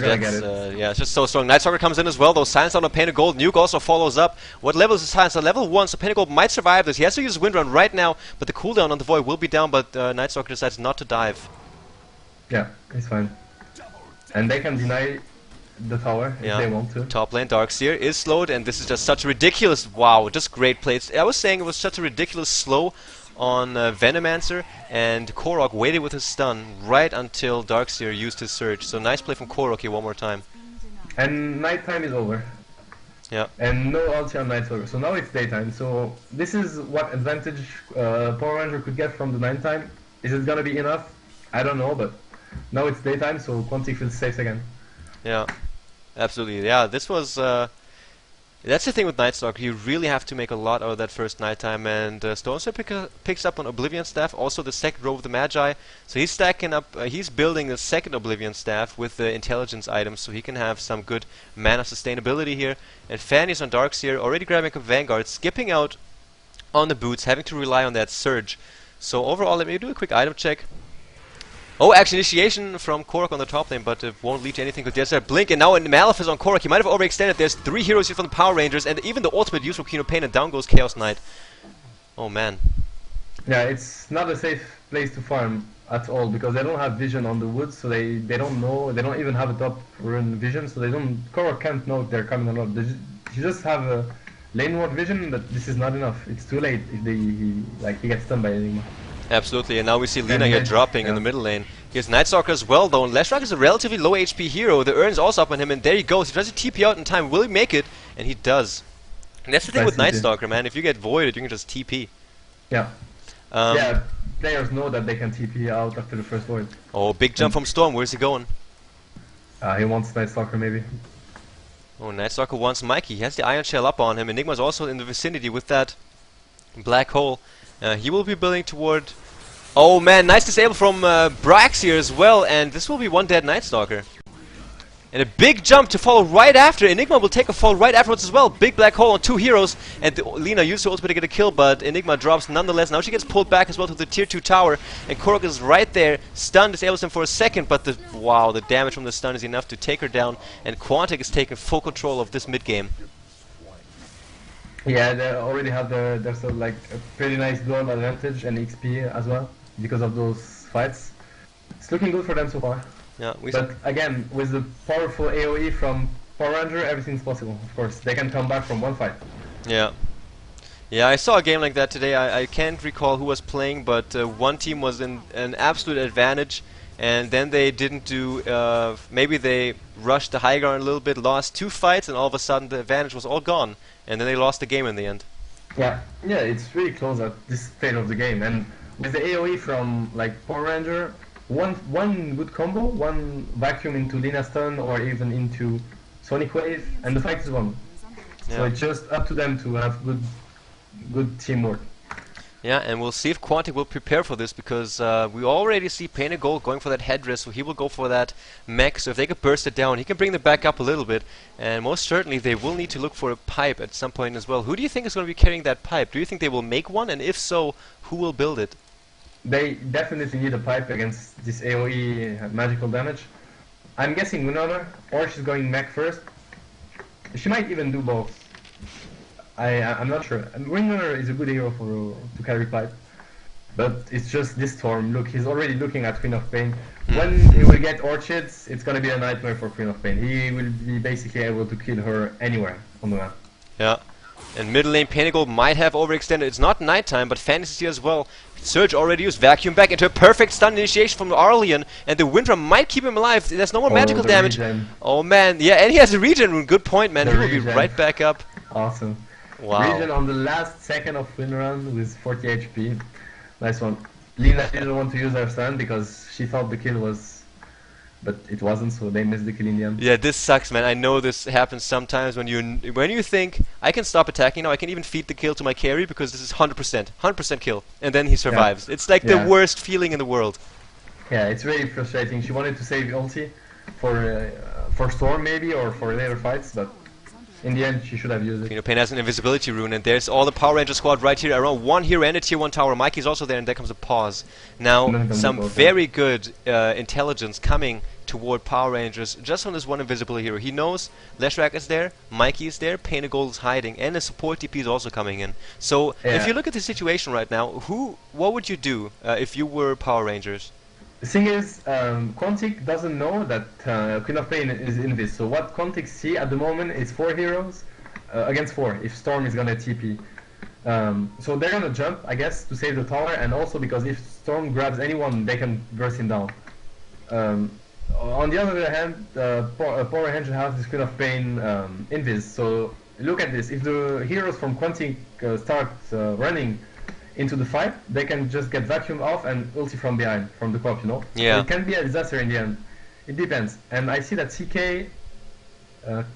yeah, it's just so strong. Night Stalker comes in as well, though. Silence on a Pain of Gold. Nuke also follows up. What level is Silence? Level 1, so Pain of Gold might survive this. He has to use Wind Run right now, but the cooldown on the Void will be down, but Night Stalker decides not to dive. Yeah, it's fine. And they can deny the tower if they want to. Top lane, Darkseer is slowed, and this is just such a ridiculous... Wow, just great plays. I was saying it was such a ridiculous slow on Venomancer, and Korok waited with his stun right until Darkseer used his surge. So nice play from Korok here one more time. And nighttime is over. Yeah. And no ulti on Night Stalker. So now it's daytime. So this is what advantage Power Ranger could get from the nighttime. Is it gonna be enough? I don't know, but now it's daytime, so Quantic feels safe again. Yeah. Absolutely. Yeah. This was. That's the thing with Night Stalker. You really have to make a lot out of that first nighttime, and Stormstar picks up on Oblivion Staff, also the second row of the Magi. So he's stacking up. He's building the second Oblivion Staff with the intelligence items, so he can have some good mana sustainability here. And Fanny's on Darkseer, already grabbing a Vanguard, skipping out on the boots, having to rely on that Surge. So overall, let me do a quick item check. Oh, actually, initiation from Korok on the top lane, but it won't lead to anything because there's that blink, and now Malefice on Korok. He might have overextended. There's 3 heroes here from the Power Rangers, and even the ultimate use for Queen of Pain, and down goes Chaos Knight. Oh, man. Yeah, it's not a safe place to farm at all because they don't have vision on the woods, so they don't know. They don't even have a top run vision, so they don't. Korok can't know if they're coming or not. You just have a laneward vision, but this is not enough. It's too late if he gets stunned by Enigma. Absolutely, and now we see Lina here dropping in the middle lane. Here's Night Stalker as well, though, and Leshrac is a relatively low HP hero. The Urn's also up on him, and there he goes. He tries to TP out in time. Will he make it? And he does. And that's the thing with Night Stalker, man. If you get voided, you can just TP. Yeah. Yeah, players know that they can TP out after the first void. Oh, big jump from Storm. Where's he going? He wants Night Stalker, maybe. Oh, Night Stalker wants Mikey. He has the Iron Shell up on him. Enigma's also in the vicinity with that black hole. He will be building toward... Oh man, nice disable from Brax here as well, and this will be one dead Night Stalker. And a big jump to follow right after. Enigma will take a fall right afterwards as well. Big black hole on 2 heroes, and Lina used her ultimate to get a kill, but Enigma drops nonetheless. Now she gets pulled back as well to the tier 2 tower, and Korok is right there. Stun disables him for a second, but the damage from the stun is enough to take her down, and Quantic is taking full control of this mid game. Yeah, they already have there's a pretty nice dual advantage and XP as well because of those fights. It's looking good for them so far. Yeah, but again, with the powerful AoE from Power Ranger, everything's possible. Of course, they can come back from one fight. Yeah. Yeah, I saw a game like that today. I can't recall who was playing, but one team was in an absolute advantage, and then they didn't do... maybe they rushed the high ground a little bit, lost 2 fights, and all of a sudden the advantage was all gone. And then they lost the game in the end. Yeah, it's really close at this stage of the game, and with the AoE from Power Ranger, one good combo, one vacuum into Lina stun or even into Sonic Wave, and the fight is won. Yeah. So it's just up to them to have good teamwork. Yeah, and we'll see if Quantic will prepare for this, because we already see Painted Gold going for that headdress, so he will go for that mech. So if they could burst it down, he can bring them back up a little bit. And most certainly they will need to look for a pipe at some point as well. Who do you think is going to be carrying that pipe? Do you think they will make one? And if so, who will build it? They definitely need a pipe against this AoE magical damage. I'm guessing Winona, or she's going mech first. She might even do both. I'm not sure. Winona is a good hero to carry pipe, but it's just this Storm. Look, he's already looking at Queen of Pain. When he will get Orchids, it's gonna be a nightmare for Queen of Pain. He will be basically able to kill her anywhere on the map. Yeah. And middle lane Painted Gold might have overextended. It's not nighttime, but Fantasy here as well. Surge already used Vacuum back into a perfect stun initiation from Arlian, and the Windrum might keep him alive. There's no more magical damage. Regen. Oh man, yeah, and he has a regen rune. Good point, man. He will be right back up. Awesome. Wow. Regen on the last second of win run with 40 HP. Nice one. Lina didn't want to use her stun because she thought the kill was... But it wasn't, so they missed the kill in the end. Yeah, this sucks, man. I know this happens sometimes when you think, I can stop attacking now, I can even feed the kill to my carry because this is 100% kill. And then he survives. Yeah. It's like the worst feeling in the world. Yeah, it's really frustrating. She wanted to save ulti for Storm maybe, or for later fights, but in the end, she should have used it. Queen of Pain has an invisibility rune, and there's all the Power Ranger squad right here. Around 1 hero and a tier 1 tower. Mikey's also there, and there comes a pause. Now, some very good intelligence coming toward Power Rangers just from this one invisible hero. He knows Leshrac is there, Mikey is there, Painted Gold is hiding, and the support TP is also coming in. So, if you look at the situation right now, what would you do if you were Power Rangers? The thing is, Quantic doesn't know that Queen of Pain is in this. So what Quantic see at the moment is 4 heroes against 4 if Storm is gonna TP. So they're gonna jump, I guess, to save the tower, and also because if Storm grabs anyone, they can burst him down. On the other hand, Power Ranger has this Queen of Pain invis, so look at this. If the heroes from Quantic start running into the fight, they can just get vacuumed off and ulti from behind, from the pop, you know? So Yeah. it can be a disaster in the end. It depends. And I see that CK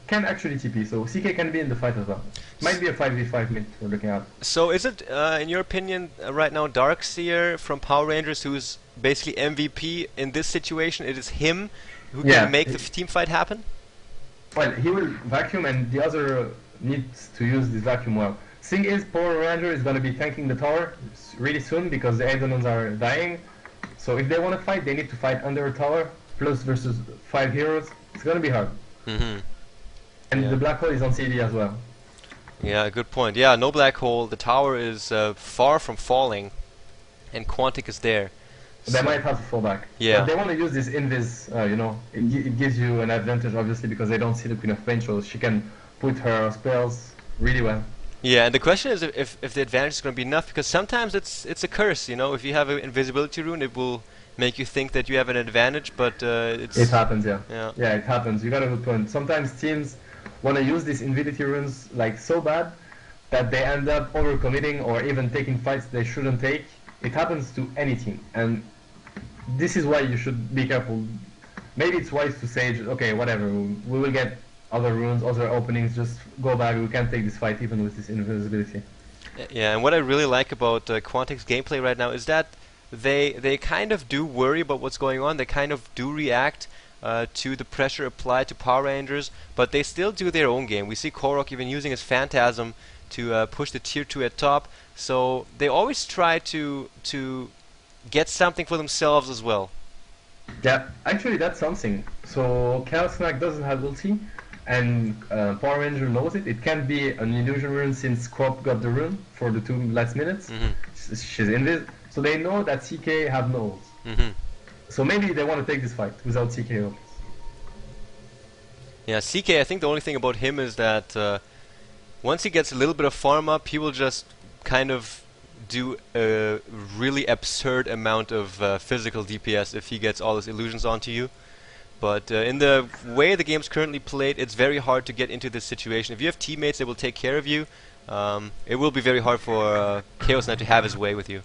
can actually TP, so CK can be in the fight as well. Might be a 5v5 mid we're looking at. So is it, in your opinion, right now, Darkseer from Power Rangers, who's basically MVP in this situation? It is him who can make the team fight happen? Well, he will vacuum, and the other needs to use this vacuum well. Thing is, Power Ranger is going to be tanking the tower really soon because the Eidolons are dying. So if they want to fight, they need to fight under a tower, plus versus 5 heroes. It's going to be hard. Mm-hmm. And the black hole is on CD as well. Yeah, good point. Yeah, no black hole. The tower is far from falling, and Quantic is there. They might have to fall back. Yeah. But they want to use this invis, you know, it gives you an advantage obviously because they don't see the Queen of Pain, so she can put her spells really well. Yeah, and the question is if the advantage is going to be enough, because sometimes it's a curse, you know. If you have an invisibility rune, it will make you think that you have an advantage, but it happens, yeah. Yeah. Yeah, it happens. You got a good point. Sometimes teams want to use these invisibility runes like so bad that they end up overcommitting or even taking fights they shouldn't take. It happens to any team, and this is why you should be careful. Maybe it's wise to say, okay, whatever, we will get other runes, other openings, just go back, we can't take this fight even with this invisibility. Yeah, and what I really like about Quantic's gameplay right now is that they kind of do worry about what's going on, they kind of do react to the pressure applied to Power Rangers, but they still do their own game. We see Korok even using his Phantasm to push the tier 2 at top, so they always try to get something for themselves as well. Yeah, actually that's something. So Chaos Knight doesn't have ulti, and Power Ranger knows it. It can be an illusion rune since Crop got the rune for the 2 last minutes. She's invis, so they know that CK have no ult. So maybe they want to take this fight without CK ult. Yeah, CK, I think the only thing about him is that once he gets a little bit of farm up, he will just kind of do a really absurd amount of physical DPS if he gets all his illusions onto you. But in the way the game's currently played, it's very hard to get into this situation. If you have teammates that will take care of you, it will be very hard for Chaos Knight to have his way with you.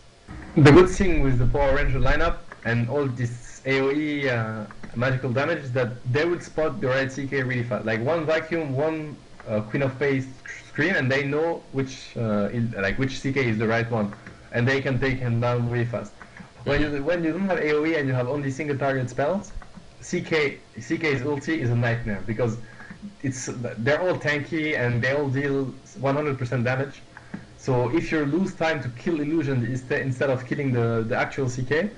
The good thing with the Power Ranger lineup and all this AoE magical damage is that they will spot the right CK really fast. Like one vacuum, one Queen of Pace screen, and they know which which CK is the right one, and they can take him down really fast. When you don't have AoE and you have only single target spells, CK's ulti is a nightmare because they're all tanky and they all deal 100% damage. So if you lose time to kill illusion instead of killing the actual CK,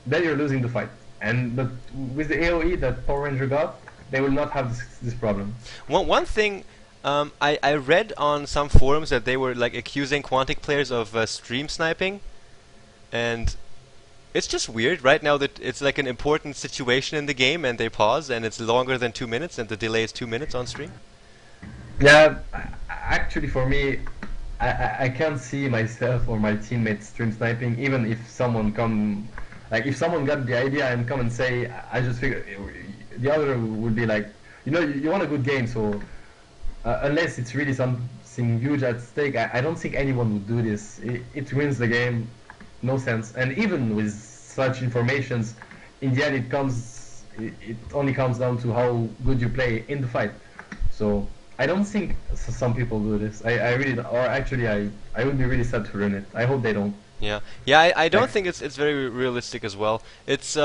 then you're losing the fight. But with the AoE that Power Ranger got, they will not have this problem. One thing I read on some forums that they were like accusing Quantic players of stream sniping, and it's just weird right now that it's like an important situation in the game and they pause and it's longer than 2 minutes and the delay is 2 minutes on stream. Yeah, actually for me, I can't see myself or my teammates stream sniping, even if someone if someone got the idea and come and say, I just figured, the other would be like, you want a good game, so unless it's really something huge at stake, I don't think anyone would do this. It ruins the game, no sense. And even with such informations, in the end it only comes down to how good you play in the fight. So I don't think some people do this. I really, or actually I would be really sad to ruin it. I hope they don't. Yeah, I don't think it's very realistic as well. It's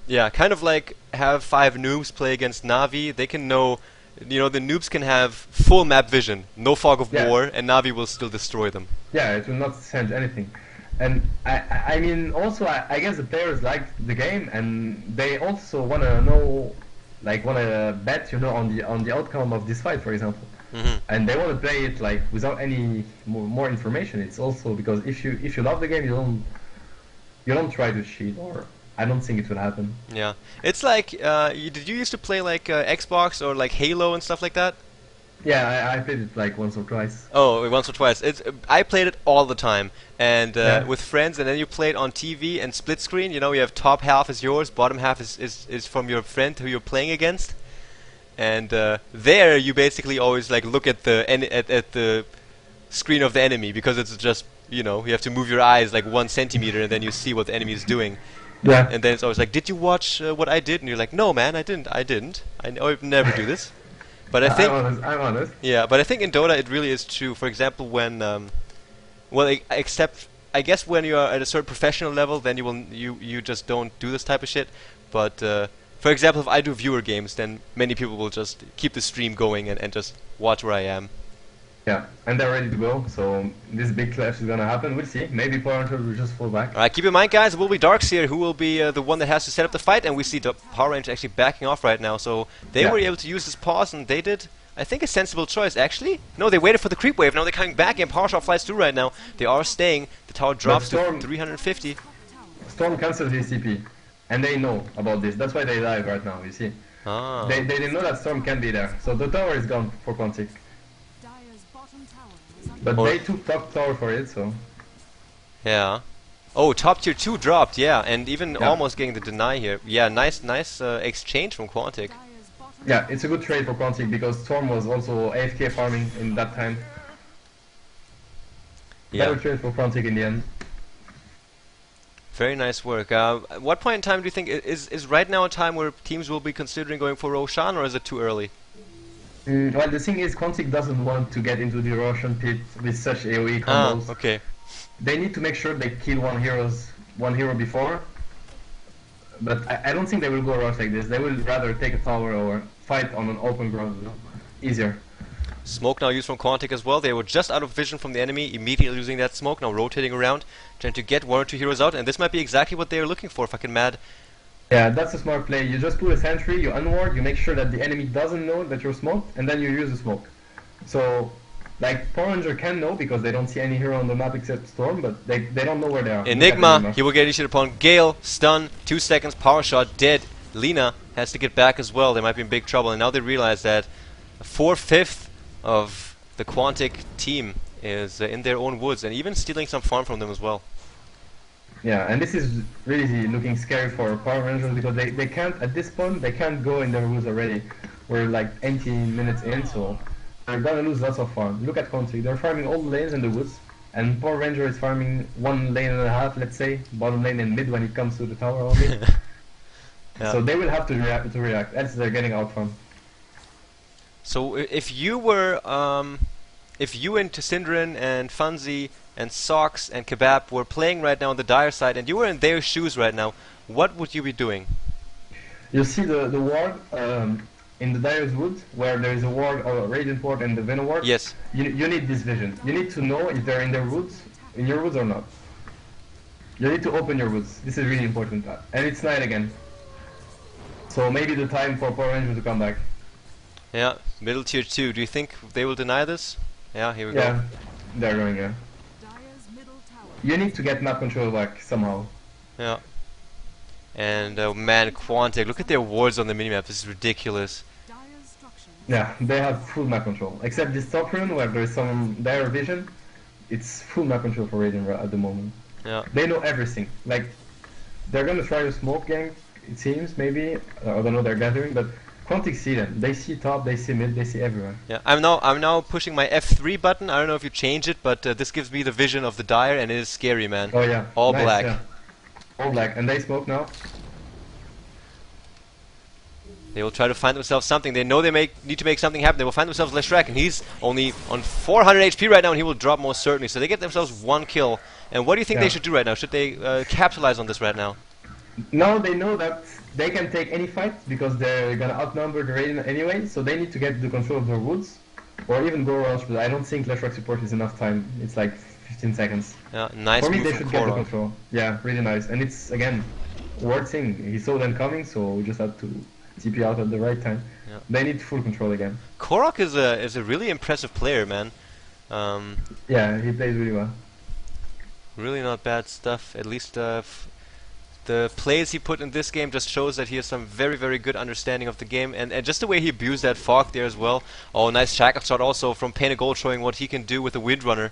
yeah, kind of like have 5 noobs play against Navi. They can know, the noobs can have full map vision, no fog of war, and Navi will still destroy them. Yeah, it will not change anything. And I mean, also I guess the players like the game, and they also want to know, want to bet, on the outcome of this fight, for example. And they want to play it without any more information. It's also because if you love the game, you don't try to cheat, or I don't think it will happen. Yeah, it's like did you used to play Xbox or Halo and stuff like that? Yeah, I played it once or twice. Oh, once or twice. I played it all the time, and with friends, and then you play it on TV and split screen. You have top half is yours, bottom half is from your friend who you're playing against. and there you basically always like look at the at the screen of the enemy, because it's just, you know, you have to move your eyes like 1 centimeter and then you see what the enemy is doing. Yeah. And then it's always like, did you watch what I did? And you're like, no man, I didn't. I would never do this. But I think I'm honest. yeah, but I think in Dota it really is true. For example, when well, except I guess when you are at a certain professional level, then you just don't do this type of shit. But for example, if I do viewer games, then many people will just keep the stream going and just watch where I am. Yeah, and they're ready to go, so this big clash is gonna happen. We'll see. Maybe Power Ranger will just fall back. Alright, keep in mind, guys, it will be Darks here who will be the one that has to set up the fight, and we see the Power Ranger actually backing off right now, so they were able to use this pause, and they did, I think, a sensible choice, actually. No, they waited for the creep wave, now they're coming back, and Power Shot flies through right now. They are staying, the tower drops to 350. Storm cancels his CP, and they know about this, that's why they dive right now, you see. Ah. They didn't know that Storm can be there, so the tower is gone for Quantic. But they took top tower for it, so... Yeah. Oh, top tier 2 dropped, yeah, and even almost getting the deny here. Yeah, nice exchange from Quantic. Yeah, it's a good trade for Quantic, because Storm was also AFK farming in that time. Yeah. Better trade for Quantic in the end. Very nice work. At what point in time do you think, is right now a time where teams will be considering going for Roshan, or is it too early? Well, the thing is, Quantic doesn't want to get into the Roshan pit with such AoE combos. Ah, okay. They need to make sure they kill one hero before. But I don't think they will go rush like this. They will rather take a tower or fight on an open ground. You know? Easier. Smoke now used from Quantic as well. They were just out of vision from the enemy, immediately losing that smoke, now rotating around, trying to get 1 or 2 heroes out, and this might be exactly what they are looking for, fucking mad. Yeah, that's a smart play. You just put a sentry, you unward, you make sure that the enemy doesn't know that you're smoked, and then you use the smoke. So, like, Power Ranger can know because they don't see any hero on the map except Storm, but they don't know where they are. Enigma, he will get initiated upon. Gale, stun, 2 seconds, power shot, dead. Lina has to get back as well. They might be in big trouble, and now they realize that 4/5 of the Quantic team is in their own woods, and even stealing some farm from them as well. Yeah, and this is really looking scary for Power Rangers because they can't, at this point, they can't go in their woods already. We're like 18 minutes in, so they're gonna lose lots of farm. Look at Quantic, they're farming all the lanes in the woods, and Power Ranger is farming 1 lane and a half, let's say, bottom lane and mid when it comes to the tower only. Yeah. So they will have to react, else they're getting out farm. So if you were, if you and Synderen and Funzy and Socks and Kebab were playing right now on the Dire side, and you were in their shoes right now, what would you be doing? You see the ward in the Dire's Wood, where there is a ward or a Radiant ward and the Venom ward? Yes. You need this vision. You need to know if they're in their woods, in your woods or not. You need to open your woods. This is really important. And it's night again. So maybe the time for Power Ranger to come back. Yeah, middle tier 2. Do you think they will deny this? Yeah, here we Yeah, go. they're going, yeah. You need to get map control back somehow. Yeah. And man, Quantic, look at their wards on the minimap. This is ridiculous. Yeah, they have full map control. Except this top rune where there is some dire vision, it's full map control for Radiant at the moment. Yeah. They know everything. Like, they're gonna try to smoke gank, it seems, maybe. I don't know, they're gathering, but Quantic see them. They see top, they see mid, they see everywhere. Yeah, I'm now pushing my F3 button. I don't know if you change it, but this gives me the vision of the Dire, and it is scary, man. Oh yeah. All nice, black. Yeah. All black, and they smoke now. They will try to find themselves something. They know they need to make something happen. They will find themselves Leshrac, and he's only on 400 HP right now, and he will drop most certainly. So they get themselves 1 kill. And what do you think they should do right now? Should they capitalize on this right now? Now they know that they can take any fight because they're gonna outnumber the Radiant anyway, so they need to get the control of their woods, or even go rush, but I don't think Leshrac support is enough time. It's like 15 seconds. Yeah, nice For me, move they from should get the Korok. control. Yeah, really nice. And it's, again, ward thing. He saw them coming, so we just had to TP out at the right time. Yeah. They need full control again. Korok is a really impressive player, man. Yeah, he plays really well. Really not bad stuff. At least the plays he put in this game just shows that he has some very, very good understanding of the game, and just the way he abused that fog there as well. Oh, nice shackle shot also from Pain of Gold, showing what he can do with the Windrunner.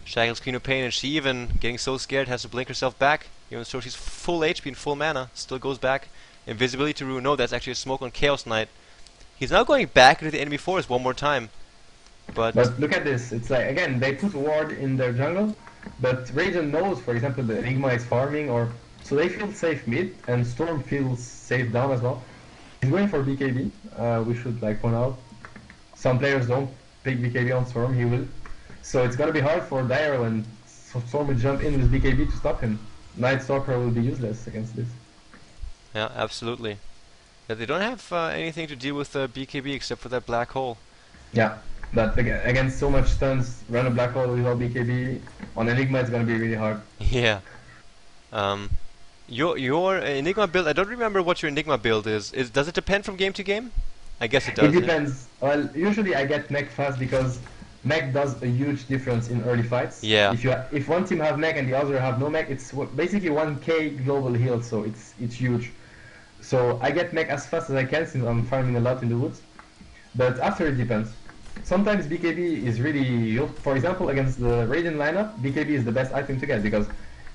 Shackles Queen of Pain, and she, even getting so scared, has to blink herself back, even though she's full HP and full mana, still goes back. Invisibility rune, no, that's actually a smoke on Chaos Knight. He's now going back into the enemy forest one more time. But look at this. It's like, again, they put ward in their jungle, but Radiant knows, for example, the Enigma is farming, or so they feel safe mid, and Storm feels safe down as well. He's going for BKB. We should like point out, some players don't pick BKB on Storm. He will. So it's gonna be hard for Dire and Storm will jump in with BKB to stop him. Night Stalker will be useless against this. yeah, absolutely. Yeah, they don't have anything to deal with BKB except for that black hole. Yeah, but against so much stuns, run a black hole without BKB on Enigma, it's gonna be really hard. Yeah. Your Enigma build, I don't remember what your Enigma build is. Does it depend from game to game? I guess it does. It depends. Well, usually I get mech fast because mech does a huge difference in early fights. Yeah. If one team have mech and the other have no mech, it's basically 1k global heal, so it's huge. So I get mech as fast as I can since I'm farming a lot in the woods. But after it depends. Sometimes BKB is really, for example, against the Radiant lineup, BKB is the best item to get because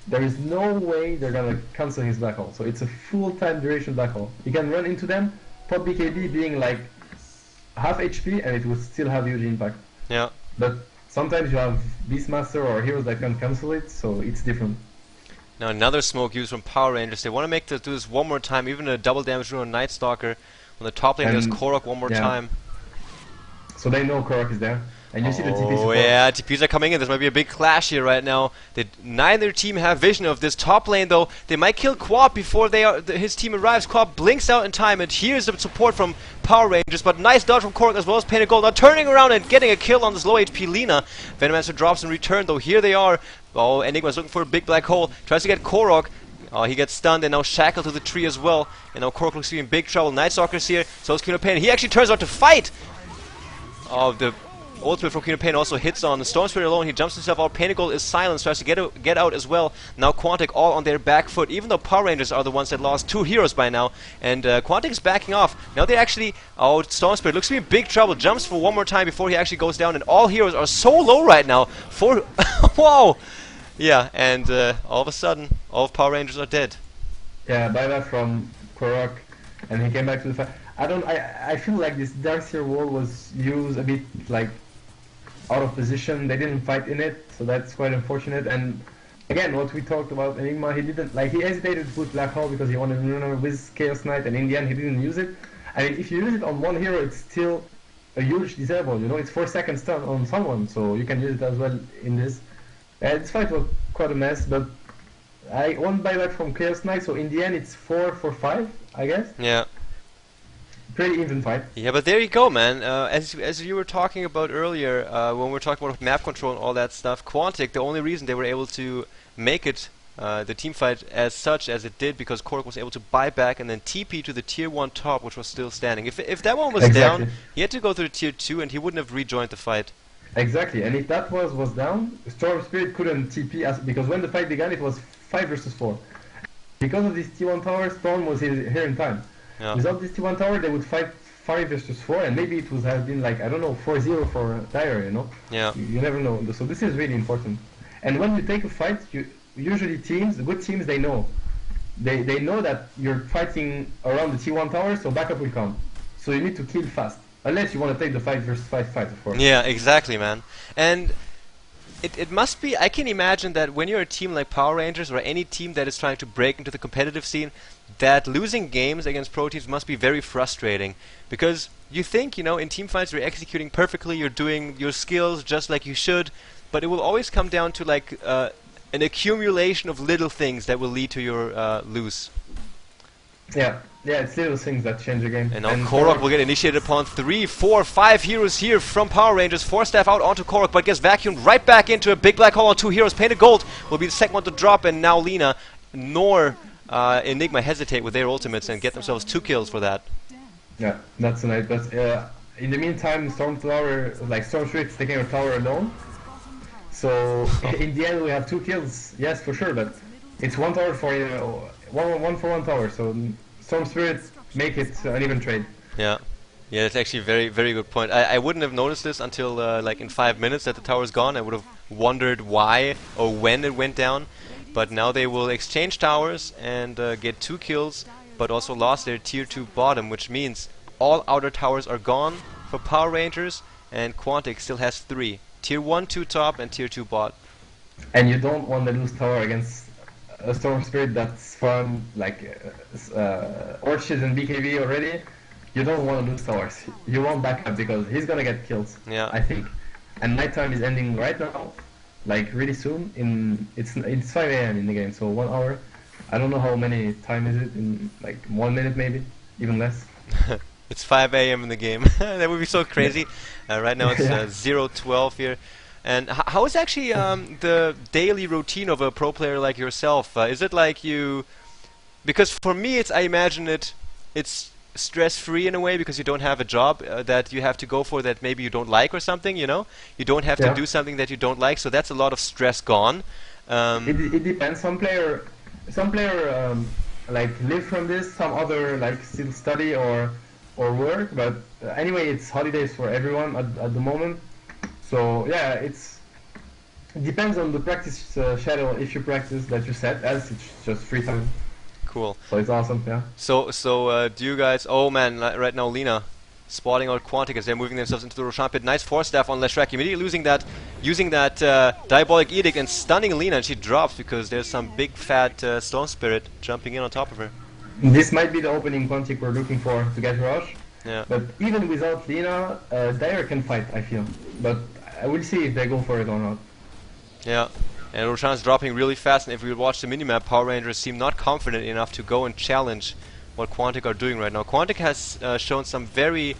there is no way they're gonna cancel his black hole. So it's a full time duration black hole. You can run into them, pop BKB being like half HP, and it will still have huge impact. Yeah. But sometimes you have Beastmaster or heroes that can cancel it, so it's different. Now another smoke used from Power Rangers. They want to do this one more time, even a double damage rune on Night Stalker. On the top lane, there's Korok one more time. So they know Korok is there. And you see the TP support. Oh yeah, TPs are coming in. This might be a big clash here right now. Neither team have vision of this top lane though. They might kill Quap before his team arrives. Quap blinks out in time, and here's the support from Power Rangers. But nice dodge from Korok as well as Painted Gold. Now turning around and getting a kill on this low HP Lina. Venomancer drops in return though. Here they are. Oh, Enigma's looking for a big black hole. Tries to get Korok. Oh, he gets stunned and now shackled to the tree as well. And now Korok looks to be in big trouble. Night Stalker's here. So is Queen of Pain. He actually turns out to fight. Oh, the ultimate from Queen of Pain also hits on the Storm Spirit alone. He jumps himself out. Painted Gold is silenced, tries to get out as well. Now Quantic all on their back foot, even though Power Rangers are the ones that lost 2 heroes by now. And Quantic is backing off. Now they actually... Oh, Storm Spirit looks to be in big trouble. Jumps for one more time before he actually goes down. And all heroes are so low right now. Whoa! Yeah, and all of a sudden, all of Power Rangers are dead. Yeah, buyback from Korok. And he came back to the fight. I feel like this Darkseer wall was used a bit like out of position. They didn't fight in it, so that's quite unfortunate. And again, what we talked about Enigma, he hesitated to put Black Hole because he wanted to run with Chaos Knight, and in the end he didn't use it. I mean, if you use it on one hero, it's still a huge disable. You know, it's 4 seconds stun on someone, so you can use it as well in this. This fight was quite a mess, but I won buyback from Chaos Knight, so in the end it's 4 for 5, I guess. Yeah. Pretty even fight. Yeah, but there you go, man. As you were talking about earlier, when we were talking about map control and all that stuff, Quantic, the only reason they were able to make it, the team fight as such as it did, because Korok was able to buy back and then TP to the tier 1 top, which was still standing. If that one was down, he had to go to the tier 2 and he wouldn't have rejoined the fight. Exactly, and if that was down, Storm Spirit couldn't TP because when the fight began it was 5 versus 4. Because of this T1 tower, Storm was here in time. Yeah. Without this T1 tower, they would fight 5 versus 4, and maybe it would have been like, I don't know, 4-0 for Dire, you know? Yeah. You never know. So this is really important. And when you take a fight, usually good teams, they know. They know that you're fighting around the T1 tower, so backup will come. So you need to kill fast. Unless you want to take the 5 versus 5 fight, of course. Yeah, exactly, man. And it must be, I can imagine that when you're a team like Power Rangers or any team that is trying to break into the competitive scene, that losing games against pro teams must be very frustrating. Because you think, you know, in team fights you're executing perfectly, you're doing your skills just like you should, but it will always come down to like an accumulation of little things that will lead to your lose. Yeah, it's little things that change the game. And now Korok will get initiated upon 3, 4, 5 heroes here from Power Rangers. 4 staff out onto Korok, but gets vacuumed right back into a big black hole on 2 heroes. Painted Gold will be the second one to drop, and now Lina nor Enigma hesitate with their ultimates and get themselves 2 kills for that. Yeah, that's nice. But in the meantime, Storm Spirit is taking a tower alone. So in the end, we have 2 kills. Yes, for sure. But it's 1 tower for one for 1 tower. So Storm Spirit make it an even trade. Yeah. Yeah, that's actually a very, very good point. I wouldn't have noticed this until like in 5 minutes that the tower's gone. I would have wondered why or when it went down. But now they will exchange towers and get 2 kills, but also lost their tier 2 bottom, which means all outer towers are gone for Power Rangers, and Quantic still has 3. Tier 1, 2 top, and Tier 2 bot. And you don't want to lose tower against a Storm Spirit that's from like Orchid and BKB already. You don't want to lose towers. You want backup because he's gonna get killed. Yeah. I think. And nighttime is ending right now, like really soon. It's 5 a.m. in the game, so 1 hour. I don't know how many time is it in like 1 minute maybe, even less. It's 5 a.m. in the game. That would be so crazy. Right now it's 0:12 here. And how is actually the daily routine of a pro player like yourself? Is it like you? Because for me, I imagine it's stress-free in a way because you don't have a job that you have to go for that maybe you don't like or something. You know, you don't have to do something that you don't like, so that's a lot of stress gone. It depends. Some player like live from this. Some other like still study or work. But anyway, it's holidays for everyone at the moment. So yeah, it depends on the practice schedule. If you practice that you set, else it's just free time. Cool. So it's awesome, yeah. So do you guys? Oh man, right now Lina spotting out Quantic as they're moving themselves into the Roshan pit. Nice force staff on Leshrac, immediately using that Diabolic Edict and stunning Lina, and she drops because there's some big fat Stone Spirit jumping in on top of her. This might be the opening Quantic we're looking for to get Rush. Yeah. But even without Lina, Dire can fight, I feel. But I will see if they go for it or not. Yeah. And Roshan's dropping really fast, and if we watch the minimap, Power Rangers seem not confident enough to go and challenge what Quantic are doing right now. Quantic has shown some very,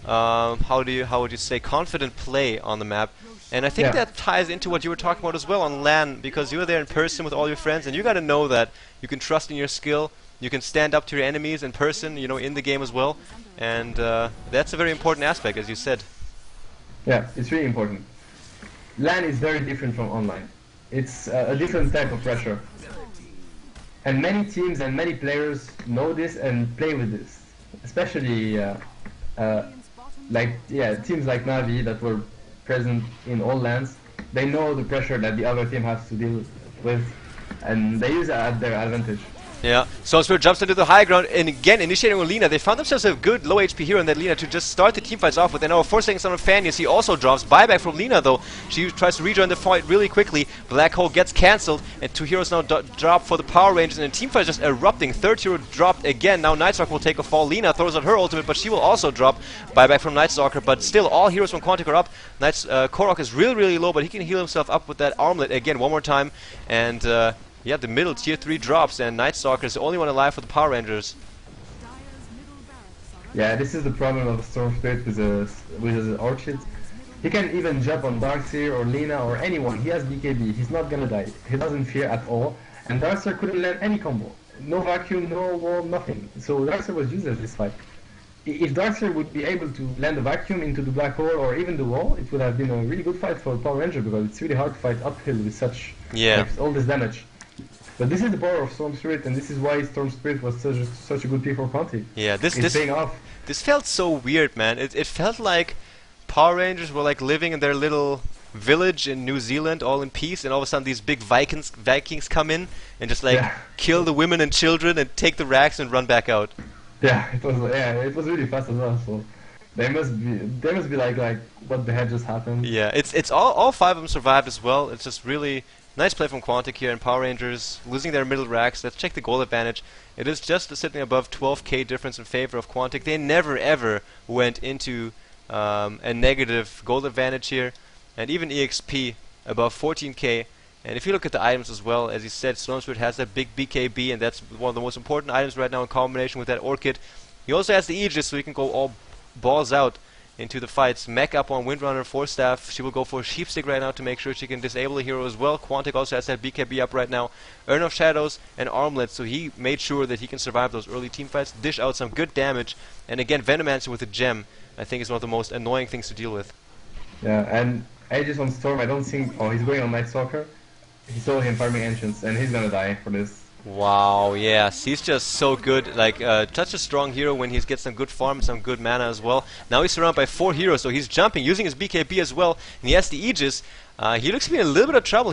how would you say, confident play on the map. And I think that ties into what you were talking about as well on LAN, because you were there in person with all your friends, and you got to know that you can trust in your skill, you can stand up to your enemies in person, you know, in the game as well. And that's a very important aspect, as you said. Yeah, it's really important. LAN is very different from online. It's a different type of pressure. And many teams and many players know this and play with this. Especially teams like Navi that were present in all LANs. They know the pressure that the other team has to deal with, and they use it at their advantage. Yeah, Stone Spirit jumps into the high ground, and again, initiating with Lina. They found themselves a good low HP hero in that Lina to just start the teamfights off with. And now 4 seconds on Fanius, he also drops. Buyback from Lina, though. She tries to rejoin the fight really quickly. Black Hole gets cancelled, and 2 heroes now drop for the Power Rangers, and the teamfight is just erupting. 3rd hero dropped again. Now Nightstalker will take a fall. Lina throws out her ultimate, but she will also drop. Buyback from Nightstalker, but still, all heroes from Quantic are up. Korok is really, really low, but he can heal himself up with that armlet again one more time. And yeah, the middle tier 3 drops, and Nightstalker is the only one alive for the Power Rangers. Yeah, this is the problem of Storm Spirit with his Orchid. He can even jump on Darkseer or Lina or anyone. He has BKB. He's not gonna die. He doesn't fear at all. And Darkseer couldn't land any combo. No vacuum, no wall, nothing. So Darkseer was useless this fight. If Darkseer would be able to land a vacuum into the black hole or even the wall, it would have been a really good fight for Power Ranger because it's really hard to fight uphill with such all this damage. But this is the power of Storm Spirit, and this is why Storm Spirit was such a good pick for Quantic. Yeah, it's paying off. This felt so weird, man. It felt like Power Rangers were like living in their little village in New Zealand, all in peace, and all of a sudden these big Vikings come in and just like kill the women and children and take the racks and run back out. Yeah, it was really fast as well. So they must be like what the heck just happened. Yeah, it's all 5 of them survived as well. It's just really nice play from Quantic here, and Power Rangers losing their middle racks. Let's check the goal advantage. It is just sitting above 12k difference in favor of Quantic. They never ever went into a negative goal advantage here, and even EXP above 14k. And if you look at the items as well, as you said, Storm Spirit has that big BKB, and that's one of the most important items right now in combination with that Orchid. He also has the Aegis, so he can go all balls out into the fights. Mech up on Windrunner, Force Staff. She will go for Sheepstick right now to make sure she can disable a hero as well. Quantic also has that BKB up right now. Urn of Shadows and Armlet, so he made sure that he can survive those early team fights, dish out some good damage. And again, Venomancer with a gem, I think is one of the most annoying things to deal with. Yeah, and Aegis on Storm, I don't think... Oh, he's going on Night Stalker. He saw him farming Ancients, and he's gonna die for this. Wow, yes, he's just so good. Like, such a strong hero when he gets some good farm, some good mana as well. Now he's surrounded by 4 heroes, so he's jumping, using his BKB as well, and he has the Aegis. He looks to be in a little bit of trouble.